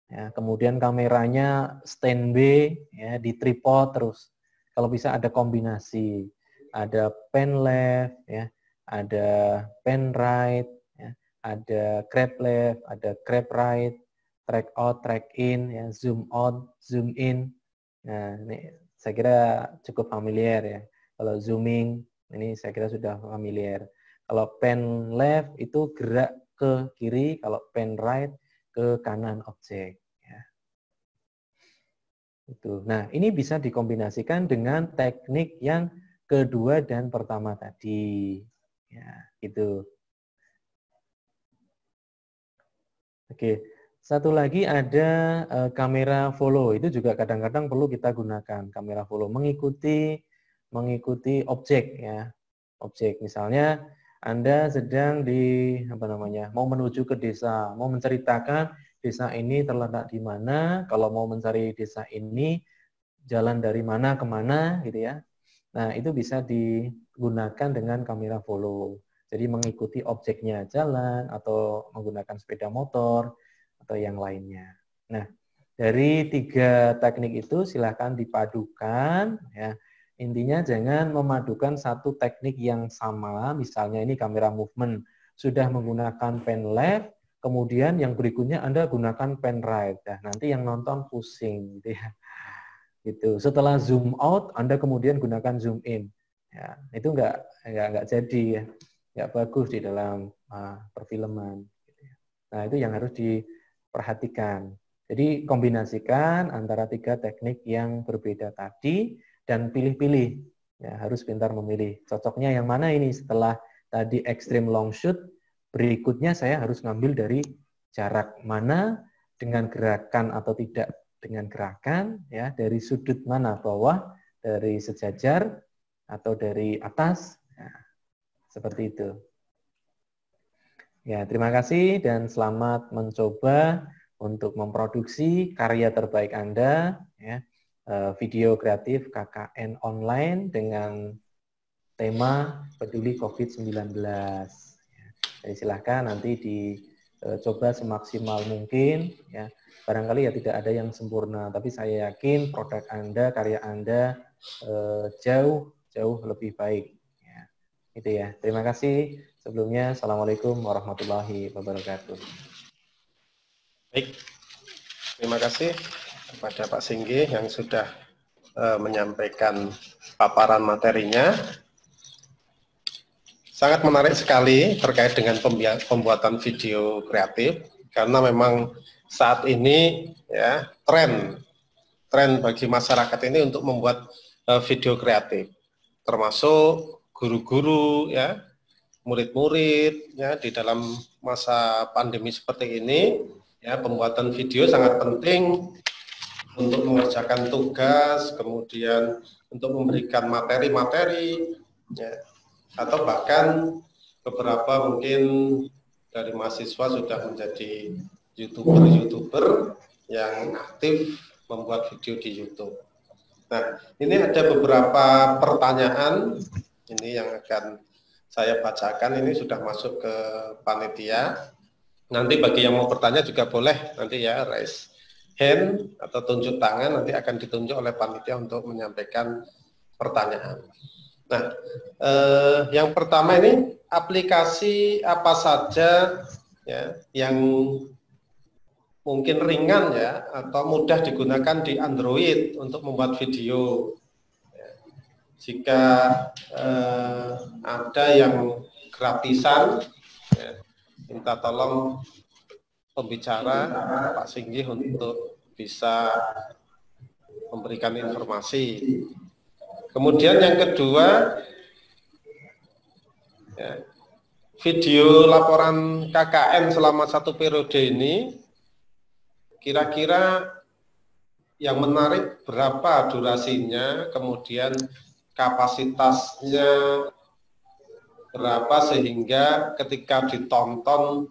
Ya, kemudian kameranya standby, ya, di tripod terus. Kalau bisa ada kombinasi, ada pan left, ya, ada pan right, ya, ada grab left, ada grab right, track out, track in, ya, zoom out, zoom in. Nah, ini saya kira cukup familiar ya. Kalau zooming, ini saya kira sudah familiar. Kalau pan left itu gerak ke kiri, kalau pan right ke kanan objek. Ya. Itu. Nah, ini bisa dikombinasikan dengan teknik yang kedua dan pertama tadi. Ya, gitu. Oke, satu lagi ada kamera follow. Itu juga kadang-kadang perlu kita gunakan kamera follow, mengikuti objek ya. Objek misalnya Anda sedang mau menuju ke desa, mau menceritakan desa ini terletak di mana, kalau mau mencari desa ini jalan dari mana ke mana gitu ya. Nah, itu bisa digunakan dengan kamera follow. Jadi mengikuti objeknya jalan atau menggunakan sepeda motor atau yang lainnya. Nah, dari 3 teknik itu silahkan dipadukan ya. Intinya jangan memadukan satu teknik yang sama, misalnya ini kamera movement sudah menggunakan pen left, kemudian yang berikutnya Anda gunakan pen right. Nah, nanti yang nonton pusing gitu ya. Gitu. Setelah zoom out, Anda kemudian gunakan zoom in. Ya, itu nggak jadi ya, nggak bagus di dalam perfilman. Nah, itu yang harus diperhatikan. Jadi kombinasikan antara 3 teknik yang berbeda tadi dan pilih-pilih. Ya, harus pintar memilih. Cocoknya yang mana ini setelah tadi extreme long shoot, berikutnya saya harus ngambil dari jarak mana dengan gerakan atau tidak dengan gerakan, ya, dari sudut mana, bawah, dari sejajar atau dari atas. Nah, seperti itu. Ya, terima kasih dan selamat mencoba untuk memproduksi karya terbaik Anda, ya, video kreatif KKN online dengan tema peduli COVID-19. Jadi silahkan nanti dicoba semaksimal mungkin, ya. Barangkali ya tidak ada yang sempurna, tapi saya yakin produk Anda, karya Anda jauh lebih baik. Ya, itu ya. Terima kasih. Sebelumnya, Assalamualaikum warahmatullahi wabarakatuh. Baik, terima kasih kepada Pak Singgih yang sudah menyampaikan paparan materinya. Sangat menarik sekali terkait dengan pembuatan video kreatif, karena memang saat ini ya tren bagi masyarakat ini untuk membuat video kreatif, termasuk guru-guru ya, murid-murid ya, di dalam masa pandemi seperti ini Ya, pembuatan video sangat penting untuk mengerjakan tugas, kemudian untuk memberikan materi-materi, ya, atau bahkan beberapa mungkin dari mahasiswa sudah menjadi YouTuber yang aktif membuat video di YouTube. Nah, ini ada beberapa pertanyaan ini yang akan saya bacakan. Ini sudah masuk ke panitia. Nanti bagi yang mau bertanya juga boleh nanti ya raise hand atau tunjuk tangan, nanti akan ditunjuk oleh panitia untuk menyampaikan pertanyaan. Nah, yang pertama ini aplikasi apa saja ya yang mungkin ringan ya atau mudah digunakan di Android untuk membuat video. Jika ada yang gratisan, ya, minta tolong pembicara Pak Singgih untuk bisa memberikan informasi. Kemudian yang kedua, ya, video laporan KKN selama 1 periode ini, kira-kira yang menarik berapa durasinya, kemudian kapasitasnya berapa sehingga ketika ditonton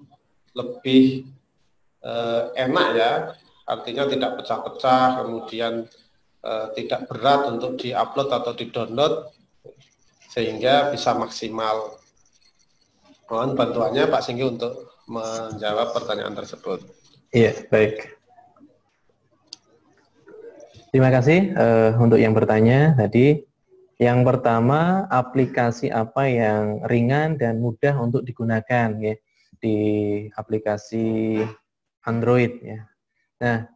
lebih enak ya, artinya tidak pecah-pecah, kemudian tidak berat untuk diupload atau didownload sehingga bisa maksimal. Mohon bantuannya Pak Singgi untuk menjawab pertanyaan tersebut. Iya, baik. Terima kasih untuk yang bertanya tadi. Yang pertama, aplikasi apa yang ringan dan mudah untuk digunakan ya di aplikasi Android ya. Nah,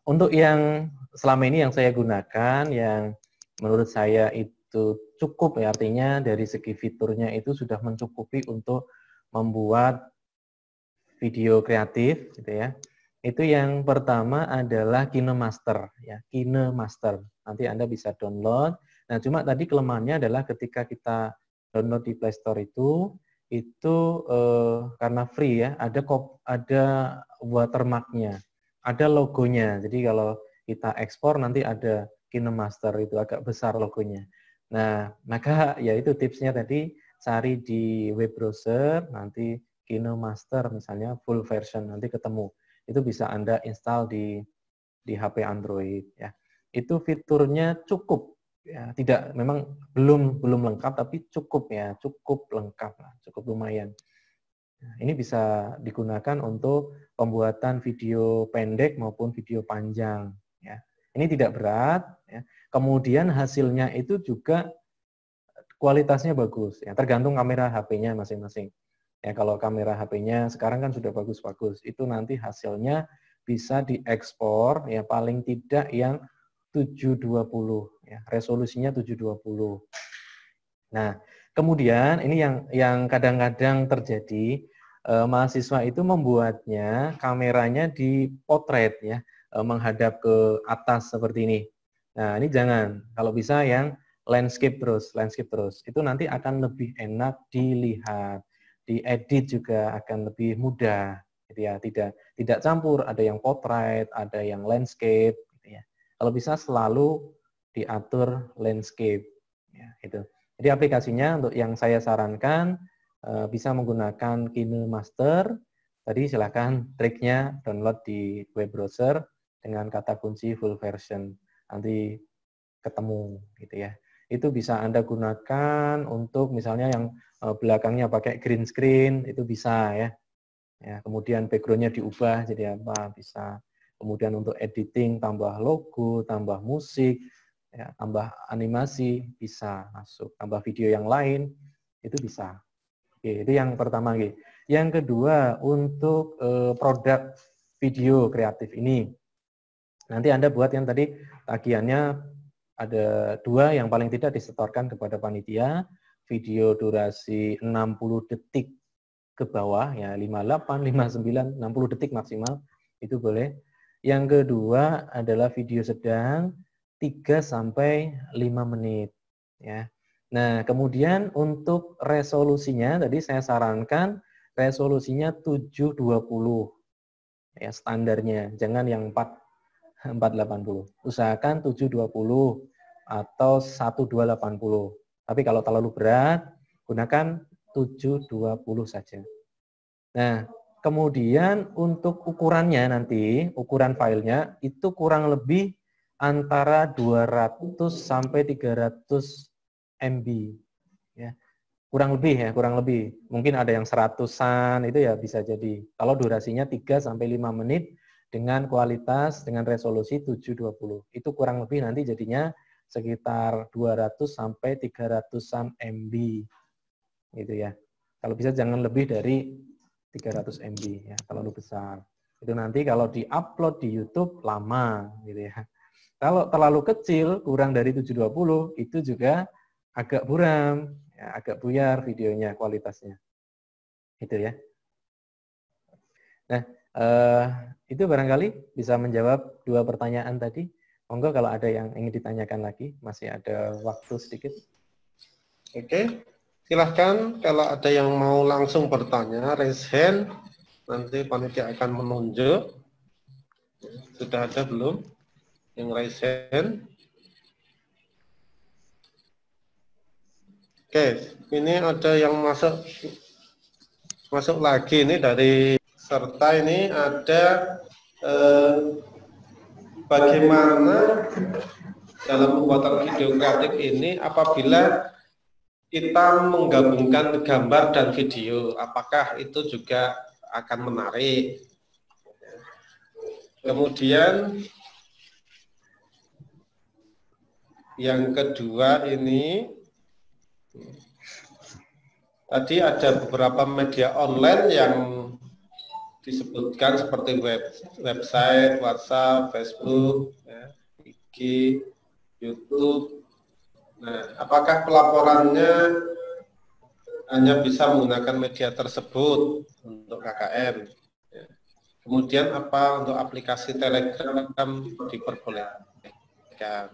untuk yang selama ini yang saya gunakan, yang menurut saya itu cukup ya, artinya dari segi fiturnya itu sudah mencukupi untuk membuat video kreatif gitu ya. Itu yang pertama adalah KineMaster ya, KineMaster. Nanti Anda bisa download. Nah, cuma tadi kelemahannya adalah ketika kita download di Play Store itu karena free ya, ada watermark-nya, ada logonya. Jadi kalau kita ekspor nanti ada KineMaster itu agak besar logonya. Nah, maka ya itu tipsnya tadi, cari di web browser nanti KineMaster misalnya full version, nanti ketemu. Itu bisa Anda install di HP Android ya. Itu fiturnya cukup ya, tidak memang belum lengkap tapi cukup ya, cukup lengkap lah, cukup lumayan. Nah, ini bisa digunakan untuk pembuatan video pendek maupun video panjang ya. Ini tidak berat ya. Kemudian hasilnya itu juga kualitasnya bagus ya, tergantung kamera HP-nya masing-masing. Ya, kalau kamera HP-nya sekarang kan sudah bagus-bagus, itu nanti hasilnya bisa diekspor ya paling tidak yang 720 ya, resolusinya 720. Nah, kemudian ini yang kadang-kadang terjadi, mahasiswa itu membuatnya kameranya di potret ya, menghadap ke atas seperti ini. Nah, ini jangan, kalau bisa yang landscape terus. Itu nanti akan lebih enak dilihat, diedit juga akan lebih mudah, gitu ya. Tidak campur, ada yang portrait, ada yang landscape, gitu ya. Kalau bisa selalu diatur landscape, ya, itu. Jadi aplikasinya untuk yang saya sarankan bisa menggunakan KineMaster. Tadi silakan triknya download di web browser dengan kata kunci full version. Nanti ketemu, gitu ya. Itu bisa Anda gunakan untuk misalnya yang belakangnya pakai green screen, itu bisa ya. Ya, kemudian background-nya diubah jadi apa, bisa. Kemudian untuk editing tambah logo, tambah musik, ya, tambah animasi bisa masuk, tambah video yang lain itu bisa. Oke, itu yang pertama. Oke. Yang kedua, untuk produk video kreatif ini, nanti Anda buat yang tadi tagihannya ada 2 yang paling tidak disetorkan kepada panitia, video durasi 60 detik ke bawah ya, 58, 59, 60 detik maksimal itu boleh. Yang kedua adalah video sedang 3 sampai 5 menit ya. Nah, kemudian untuk resolusinya tadi saya sarankan resolusinya 720 ya standarnya, jangan yang 480. Usahakan 720 atau 1280. Tapi kalau terlalu berat, gunakan 720 saja. Nah, kemudian untuk ukurannya nanti, ukuran filenya itu kurang lebih antara 200 sampai 300 MB. Ya. Kurang lebih ya, kurang lebih. Mungkin ada yang 100-an, itu ya bisa jadi. Kalau durasinya 3 sampai 5 menit dengan kualitas, dengan resolusi 720. Itu kurang lebih nanti jadinya sekitar 200 sampai 300-an MB. Gitu ya. Kalau bisa jangan lebih dari 300 MB ya, terlalu besar. Itu nanti kalau di-upload di YouTube lama gitu ya. Kalau terlalu kecil, kurang dari 720, itu juga agak buram, ya, agak buyar videonya kualitasnya. Itu ya. Nah, itu barangkali bisa menjawab 2 pertanyaan tadi. Monggo kalau ada yang ingin ditanyakan lagi, masih ada waktu sedikit. Oke, silahkan kalau ada yang mau langsung bertanya, raise hand, nanti panitia akan menunjuk. Sudah ada belum yang raise hand? Oke, ini ada yang masuk lagi ini dari serta ini ada bagaimana dalam pembuatan video kreatif ini apabila kita menggabungkan gambar dan video, apakah itu juga akan menarik? Kemudian yang kedua ini, tadi ada beberapa media online yang disebutkan seperti website, WhatsApp, Facebook, ya, IG, YouTube. Nah, apakah pelaporannya hanya bisa menggunakan media tersebut untuk KKN? Ya. Kemudian apa untuk aplikasi Telegram diperbolehkan?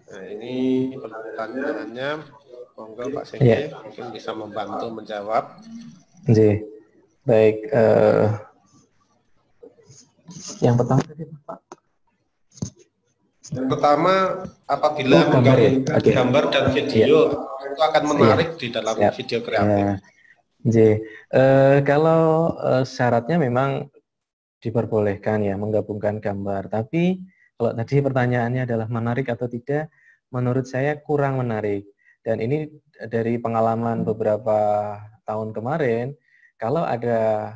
Nah, ini pertanyaannya. Monggo Pak Sengke mungkin bisa membantu menjawab. Baik. Yang pertama tadi Pak. Yang pertama, apabila menggabungkan gambar dan video, itu akan menarik di dalam video kreatif. Kalau syaratnya memang diperbolehkan ya menggabungkan gambar, tapi kalau tadi pertanyaannya adalah menarik atau tidak, menurut saya kurang menarik. Dan ini dari pengalaman beberapa tahun kemarin, kalau ada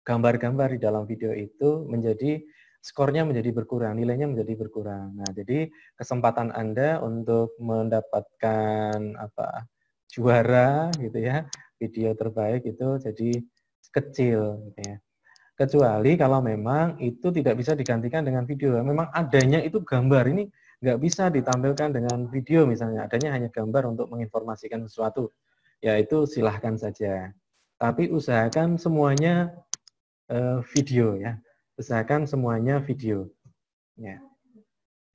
gambar-gambar di dalam video itu skornya menjadi berkurang, nilainya menjadi berkurang. Nah, jadi kesempatan Anda untuk mendapatkan juara gitu ya, video terbaik itu jadi kecil gitu ya. Kecuali kalau memang itu tidak bisa digantikan dengan video. Memang adanya itu gambar, ini nggak bisa ditampilkan dengan video misalnya, adanya hanya gambar untuk menginformasikan sesuatu. Ya itu silahkan saja. Tapi usahakan semuanya video ya. Usahakan semuanya video. Ya.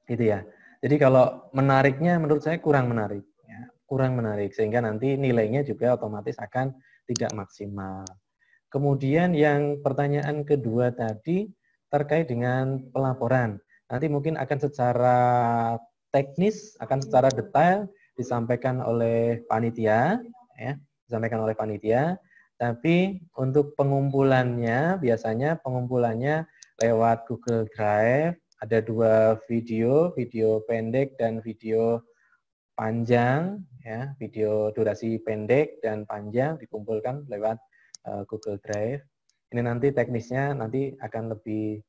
Gitu ya. Jadi kalau menariknya menurut saya kurang menarik. Ya. Kurang menarik sehingga nanti nilainya juga otomatis akan tidak maksimal. Kemudian yang pertanyaan kedua tadi terkait dengan pelaporan. Nanti mungkin akan secara teknis, akan secara detail disampaikan oleh panitia, ya, disampaikan oleh panitia. Tapi untuk pengumpulannya, biasanya pengumpulannya lewat Google Drive. Ada 2 video pendek dan video panjang, ya, video durasi pendek dan panjang dikumpulkan lewat Google Drive. Ini nanti teknisnya nanti akan lebih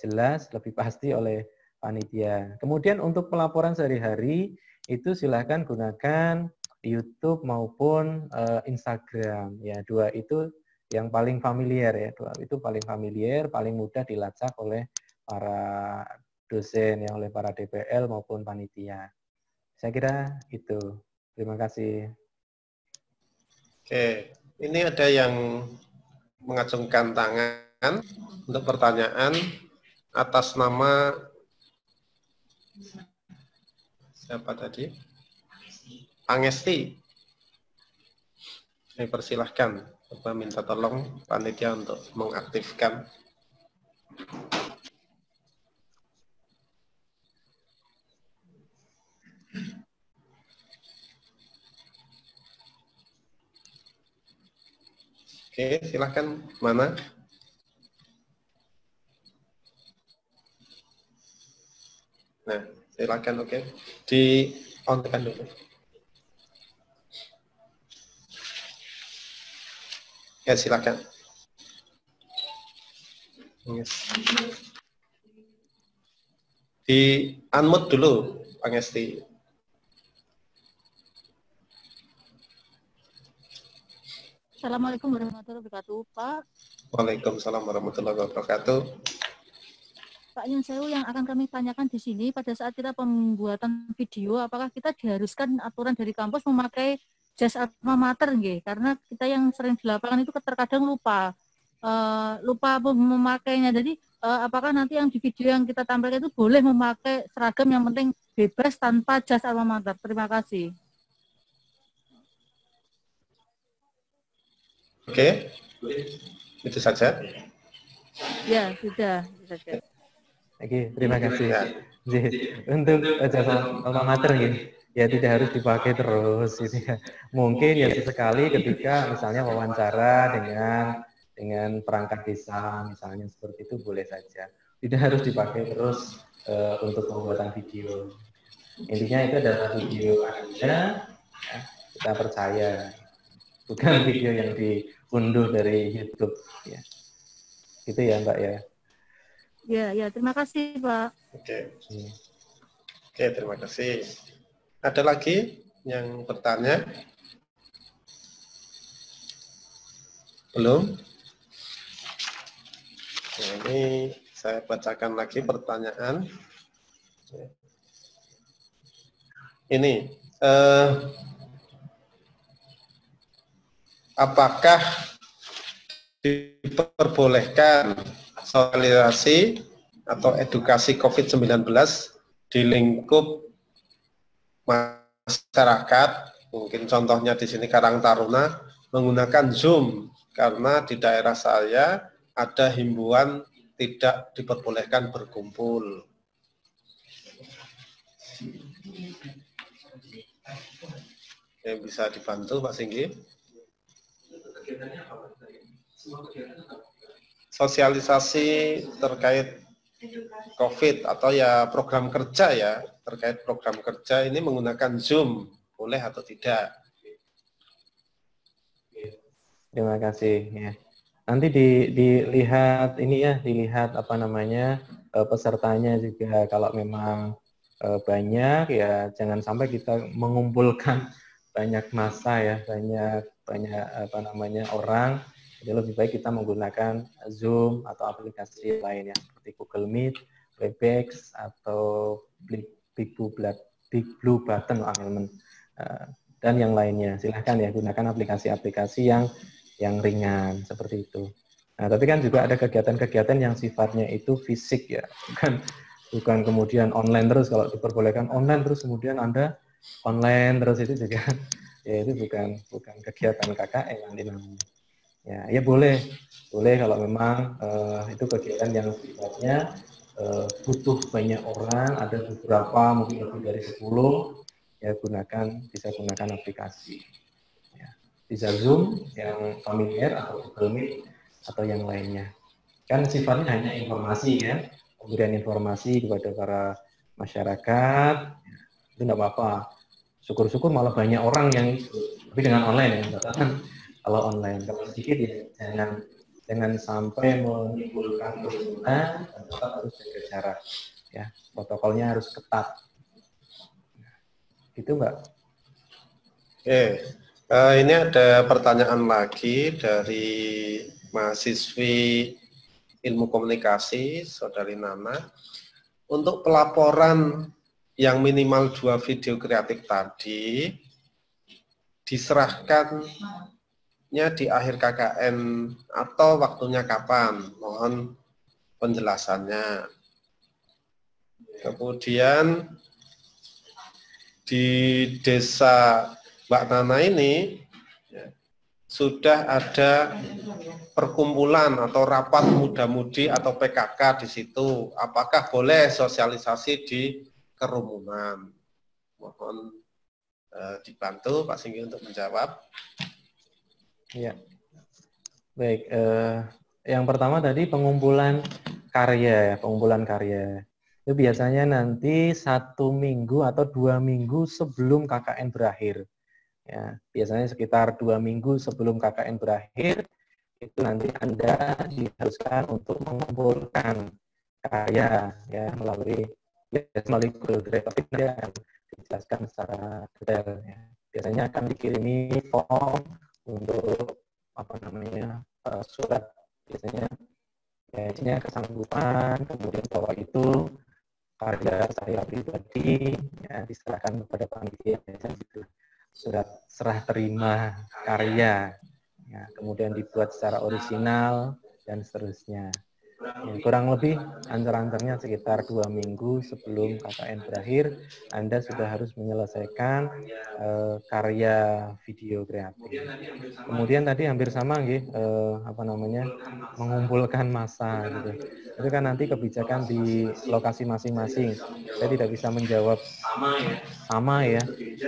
jelas, lebih pasti oleh panitia. Kemudian untuk pelaporan sehari-hari itu silahkan gunakan YouTube maupun Instagram. Ya, 2 itu yang paling familiar ya. 2 itu paling familiar, paling mudah dilacak oleh para dosen ya, oleh para DPL maupun panitia. Saya kira itu. Terima kasih. Oke. Ini ada yang mengacungkan tangan untuk pertanyaan atas nama siapa tadi? Pangesti. Saya persilahkan. Coba minta tolong panitia untuk mengaktifkan. Oke, silahkan. Mana? Nah, silakan. Oke, di on tekan dulu. Ya, silakan. Yes. Di unmute dulu, Pak Ngesti. Assalamualaikum warahmatullahi wabarakatuh, Pak. Waalaikumsalam warahmatullahi wabarakatuh. Pak Nyun Sewu, yang akan kami tanyakan di sini pada saat kita pembuatan video, apakah kita diharuskan aturan dari kampus memakai jas alma mater, nggih? Karena kita yang sering di lapangan itu terkadang lupa memakainya. Jadi apakah nanti yang di video yang kita tampilkan itu boleh memakai seragam, yang penting bebas tanpa jas alma mater? Terima kasih. Oke, itu saja. Ya, sudah. Oke, terima kasih. Untuk jasa alma mater ya tidak harus dipakai terus gitu ya. Mungkin ya sesekali ketika misalnya wawancara dengan perangkat desa misalnya seperti itu boleh saja. Tidak harus dipakai terus untuk pembuatan video. Intinya itu adalah video aja, ya, kita percaya. Bukan video yang diunduh dari YouTube ya. Gitu ya, Mbak ya. Ya, terima kasih, Pak. Oke, terima kasih. Ada lagi yang bertanya? Belum? Nah, ini saya bacakan lagi pertanyaan. Ini, apakah diperbolehkan sosialisasi atau edukasi COVID-19 di lingkup masyarakat, mungkin contohnya di sini Karang Taruna, menggunakan Zoom, karena di daerah saya ada himbauan tidak diperbolehkan berkumpul. Yang bisa dibantu Pak Singgi? Sosialisasi terkait COVID atau ya program kerja ya, terkait program kerja ini menggunakan Zoom, boleh atau tidak? Terima kasih ya. Nanti dilihat ini ya, dilihat apa namanya pesertanya juga. Kalau memang banyak ya, jangan sampai kita mengumpulkan banyak massa ya, banyak apa namanya orang. Jadi lebih baik kita menggunakan Zoom atau aplikasi lainnya seperti Google Meet, Webex atau Big Blue Button dan yang lainnya. Silahkan ya gunakan aplikasi-aplikasi yang ringan seperti itu. Nah, tapi kan juga ada kegiatan-kegiatan yang sifatnya itu fisik ya, bukan kemudian online terus. Kalau diperbolehkan online terus kemudian Anda online terus, itu juga ya itu bukan kegiatan KKN nanti namanya. Ya boleh kalau memang itu kegiatan yang sifatnya butuh banyak orang, ada beberapa mungkin lebih dari 10, ya bisa gunakan aplikasi. Ya, bisa Zoom yang familiar atau Google Meet atau yang lainnya. Kan sifatnya hanya informasi kan, pemberian informasi kepada para masyarakat, ya, itu enggak apa-apa. Syukur-syukur malah banyak orang yang tapi dengan online ya, kalau online. Kalau sedikit ya jangan sampai menimbulkan kerumunan, dan tetap harus jaga jarak. Ya, protokolnya harus ketat. Gitu, Mbak. Oke, ini ada pertanyaan lagi dari mahasiswi Ilmu Komunikasi, Saudari Nana. Untuk pelaporan yang minimal 2 video kreatif tadi, diserahkannya di akhir KKN atau waktunya kapan? Mohon penjelasannya. Kemudian di desa Mbak Nana ini sudah ada perkumpulan atau rapat muda-mudi atau PKK di situ. Apakah boleh sosialisasi di kerumunan? Mohon dibantu Pak Singgi untuk menjawab. Ya, baik. Yang pertama tadi pengumpulan karya, pengumpulan karya. Itu biasanya nanti 1 minggu atau 2 minggu sebelum KKN berakhir. Ya, biasanya sekitar 2 minggu sebelum KKN berakhir, itu nanti Anda diharuskan untuk mengumpulkan karya ya melalui Google Drive, tapi nanti akan dijelaskan secara detail. Ya. Biasanya akan dikirimi form untuk surat, biasanya ya, isinya kesanggupan, kemudian bahwa itu karya saya pribadi, ya, diserahkan kepada panitia, gitu. Surat serah terima karya, ya, kemudian dibuat secara orisinal dan seterusnya. Ya, kurang lebih antar-antarnya sekitar 2 minggu sebelum KKN berakhir, Anda sudah harus menyelesaikan karya video kreatif. Kemudian tadi hampir sama, mengumpulkan massa gitu. Itu kan nanti kebijakan di lokasi masing-masing. Saya tidak bisa menjawab sama ya.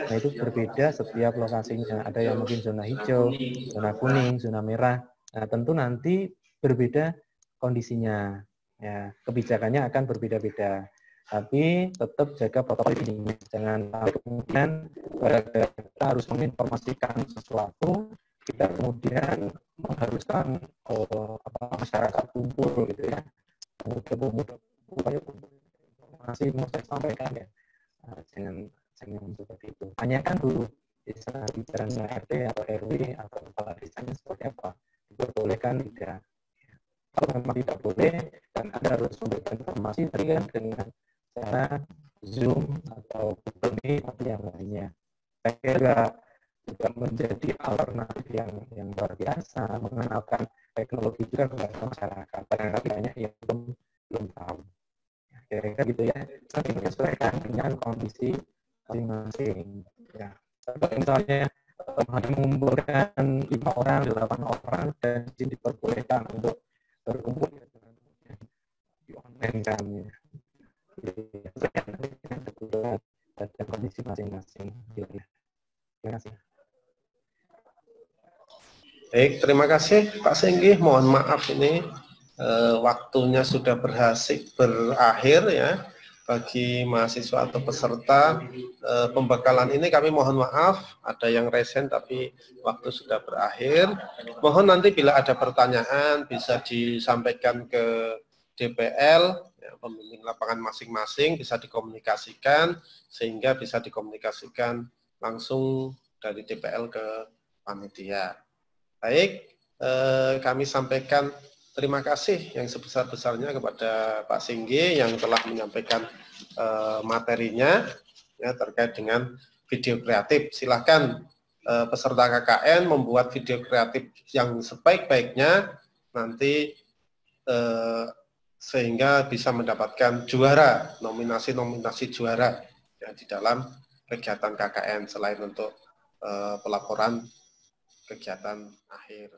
Nah, itu berbeda setiap lokasinya. Ada yang mungkin zona hijau, zona kuning, zona merah. Nah, tentu nanti berbeda kondisinya. Ya, kebijakannya akan berbeda-beda. Tapi tetap jaga protokol ini. Jangan sampai kemudian kita harus menginformasikan sesuatu, kita kemudian mengharuskan masyarakat kumpul gitu ya. Upaya informasi mau saya sampaikan ya. Jangan seperti itu. Tanyakan dulu bicaranya RT atau RW atau kepala desanya seperti apa. Diperbolehkan tidak. Kalau memang tidak boleh, dan Anda harus memberikan informasi tadi kan dengan cara Zoom atau Google Meet atau yang lainnya. Saya kira juga menjadi alternatif yang luar biasa, mengenalkan teknologi juga kepada masyarakat. Barangkali banyak yang belum tahu. Kira-kira gitu ya, tapi menyesuaikan dengan kondisi masing-masing. Ya. Kalau misalnya mengumpulkan 5 orang, 8 orang, dan diperbolehkan untuk berkumpul di online kan. Dan kondisi masing-masing. Terima kasih. Baik, terima kasih Pak Singgi. Mohon maaf ini waktunya sudah berakhir ya. Bagi mahasiswa atau peserta pembekalan ini kami mohon maaf, ada yang resen tapi waktu sudah berakhir. Mohon nanti bila ada pertanyaan bisa disampaikan ke DPL, ya, pembimbing lapangan masing-masing, bisa dikomunikasikan sehingga bisa dikomunikasikan langsung dari DPL ke panitia. Baik, kami sampaikan terima kasih yang sebesar-besarnya kepada Pak Singgi yang telah menyampaikan materinya ya, terkait dengan video kreatif. Silahkan peserta KKN membuat video kreatif yang sebaik-baiknya nanti sehingga bisa mendapatkan juara, nominasi juara ya, di dalam kegiatan KKN selain untuk pelaporan kegiatan akhir.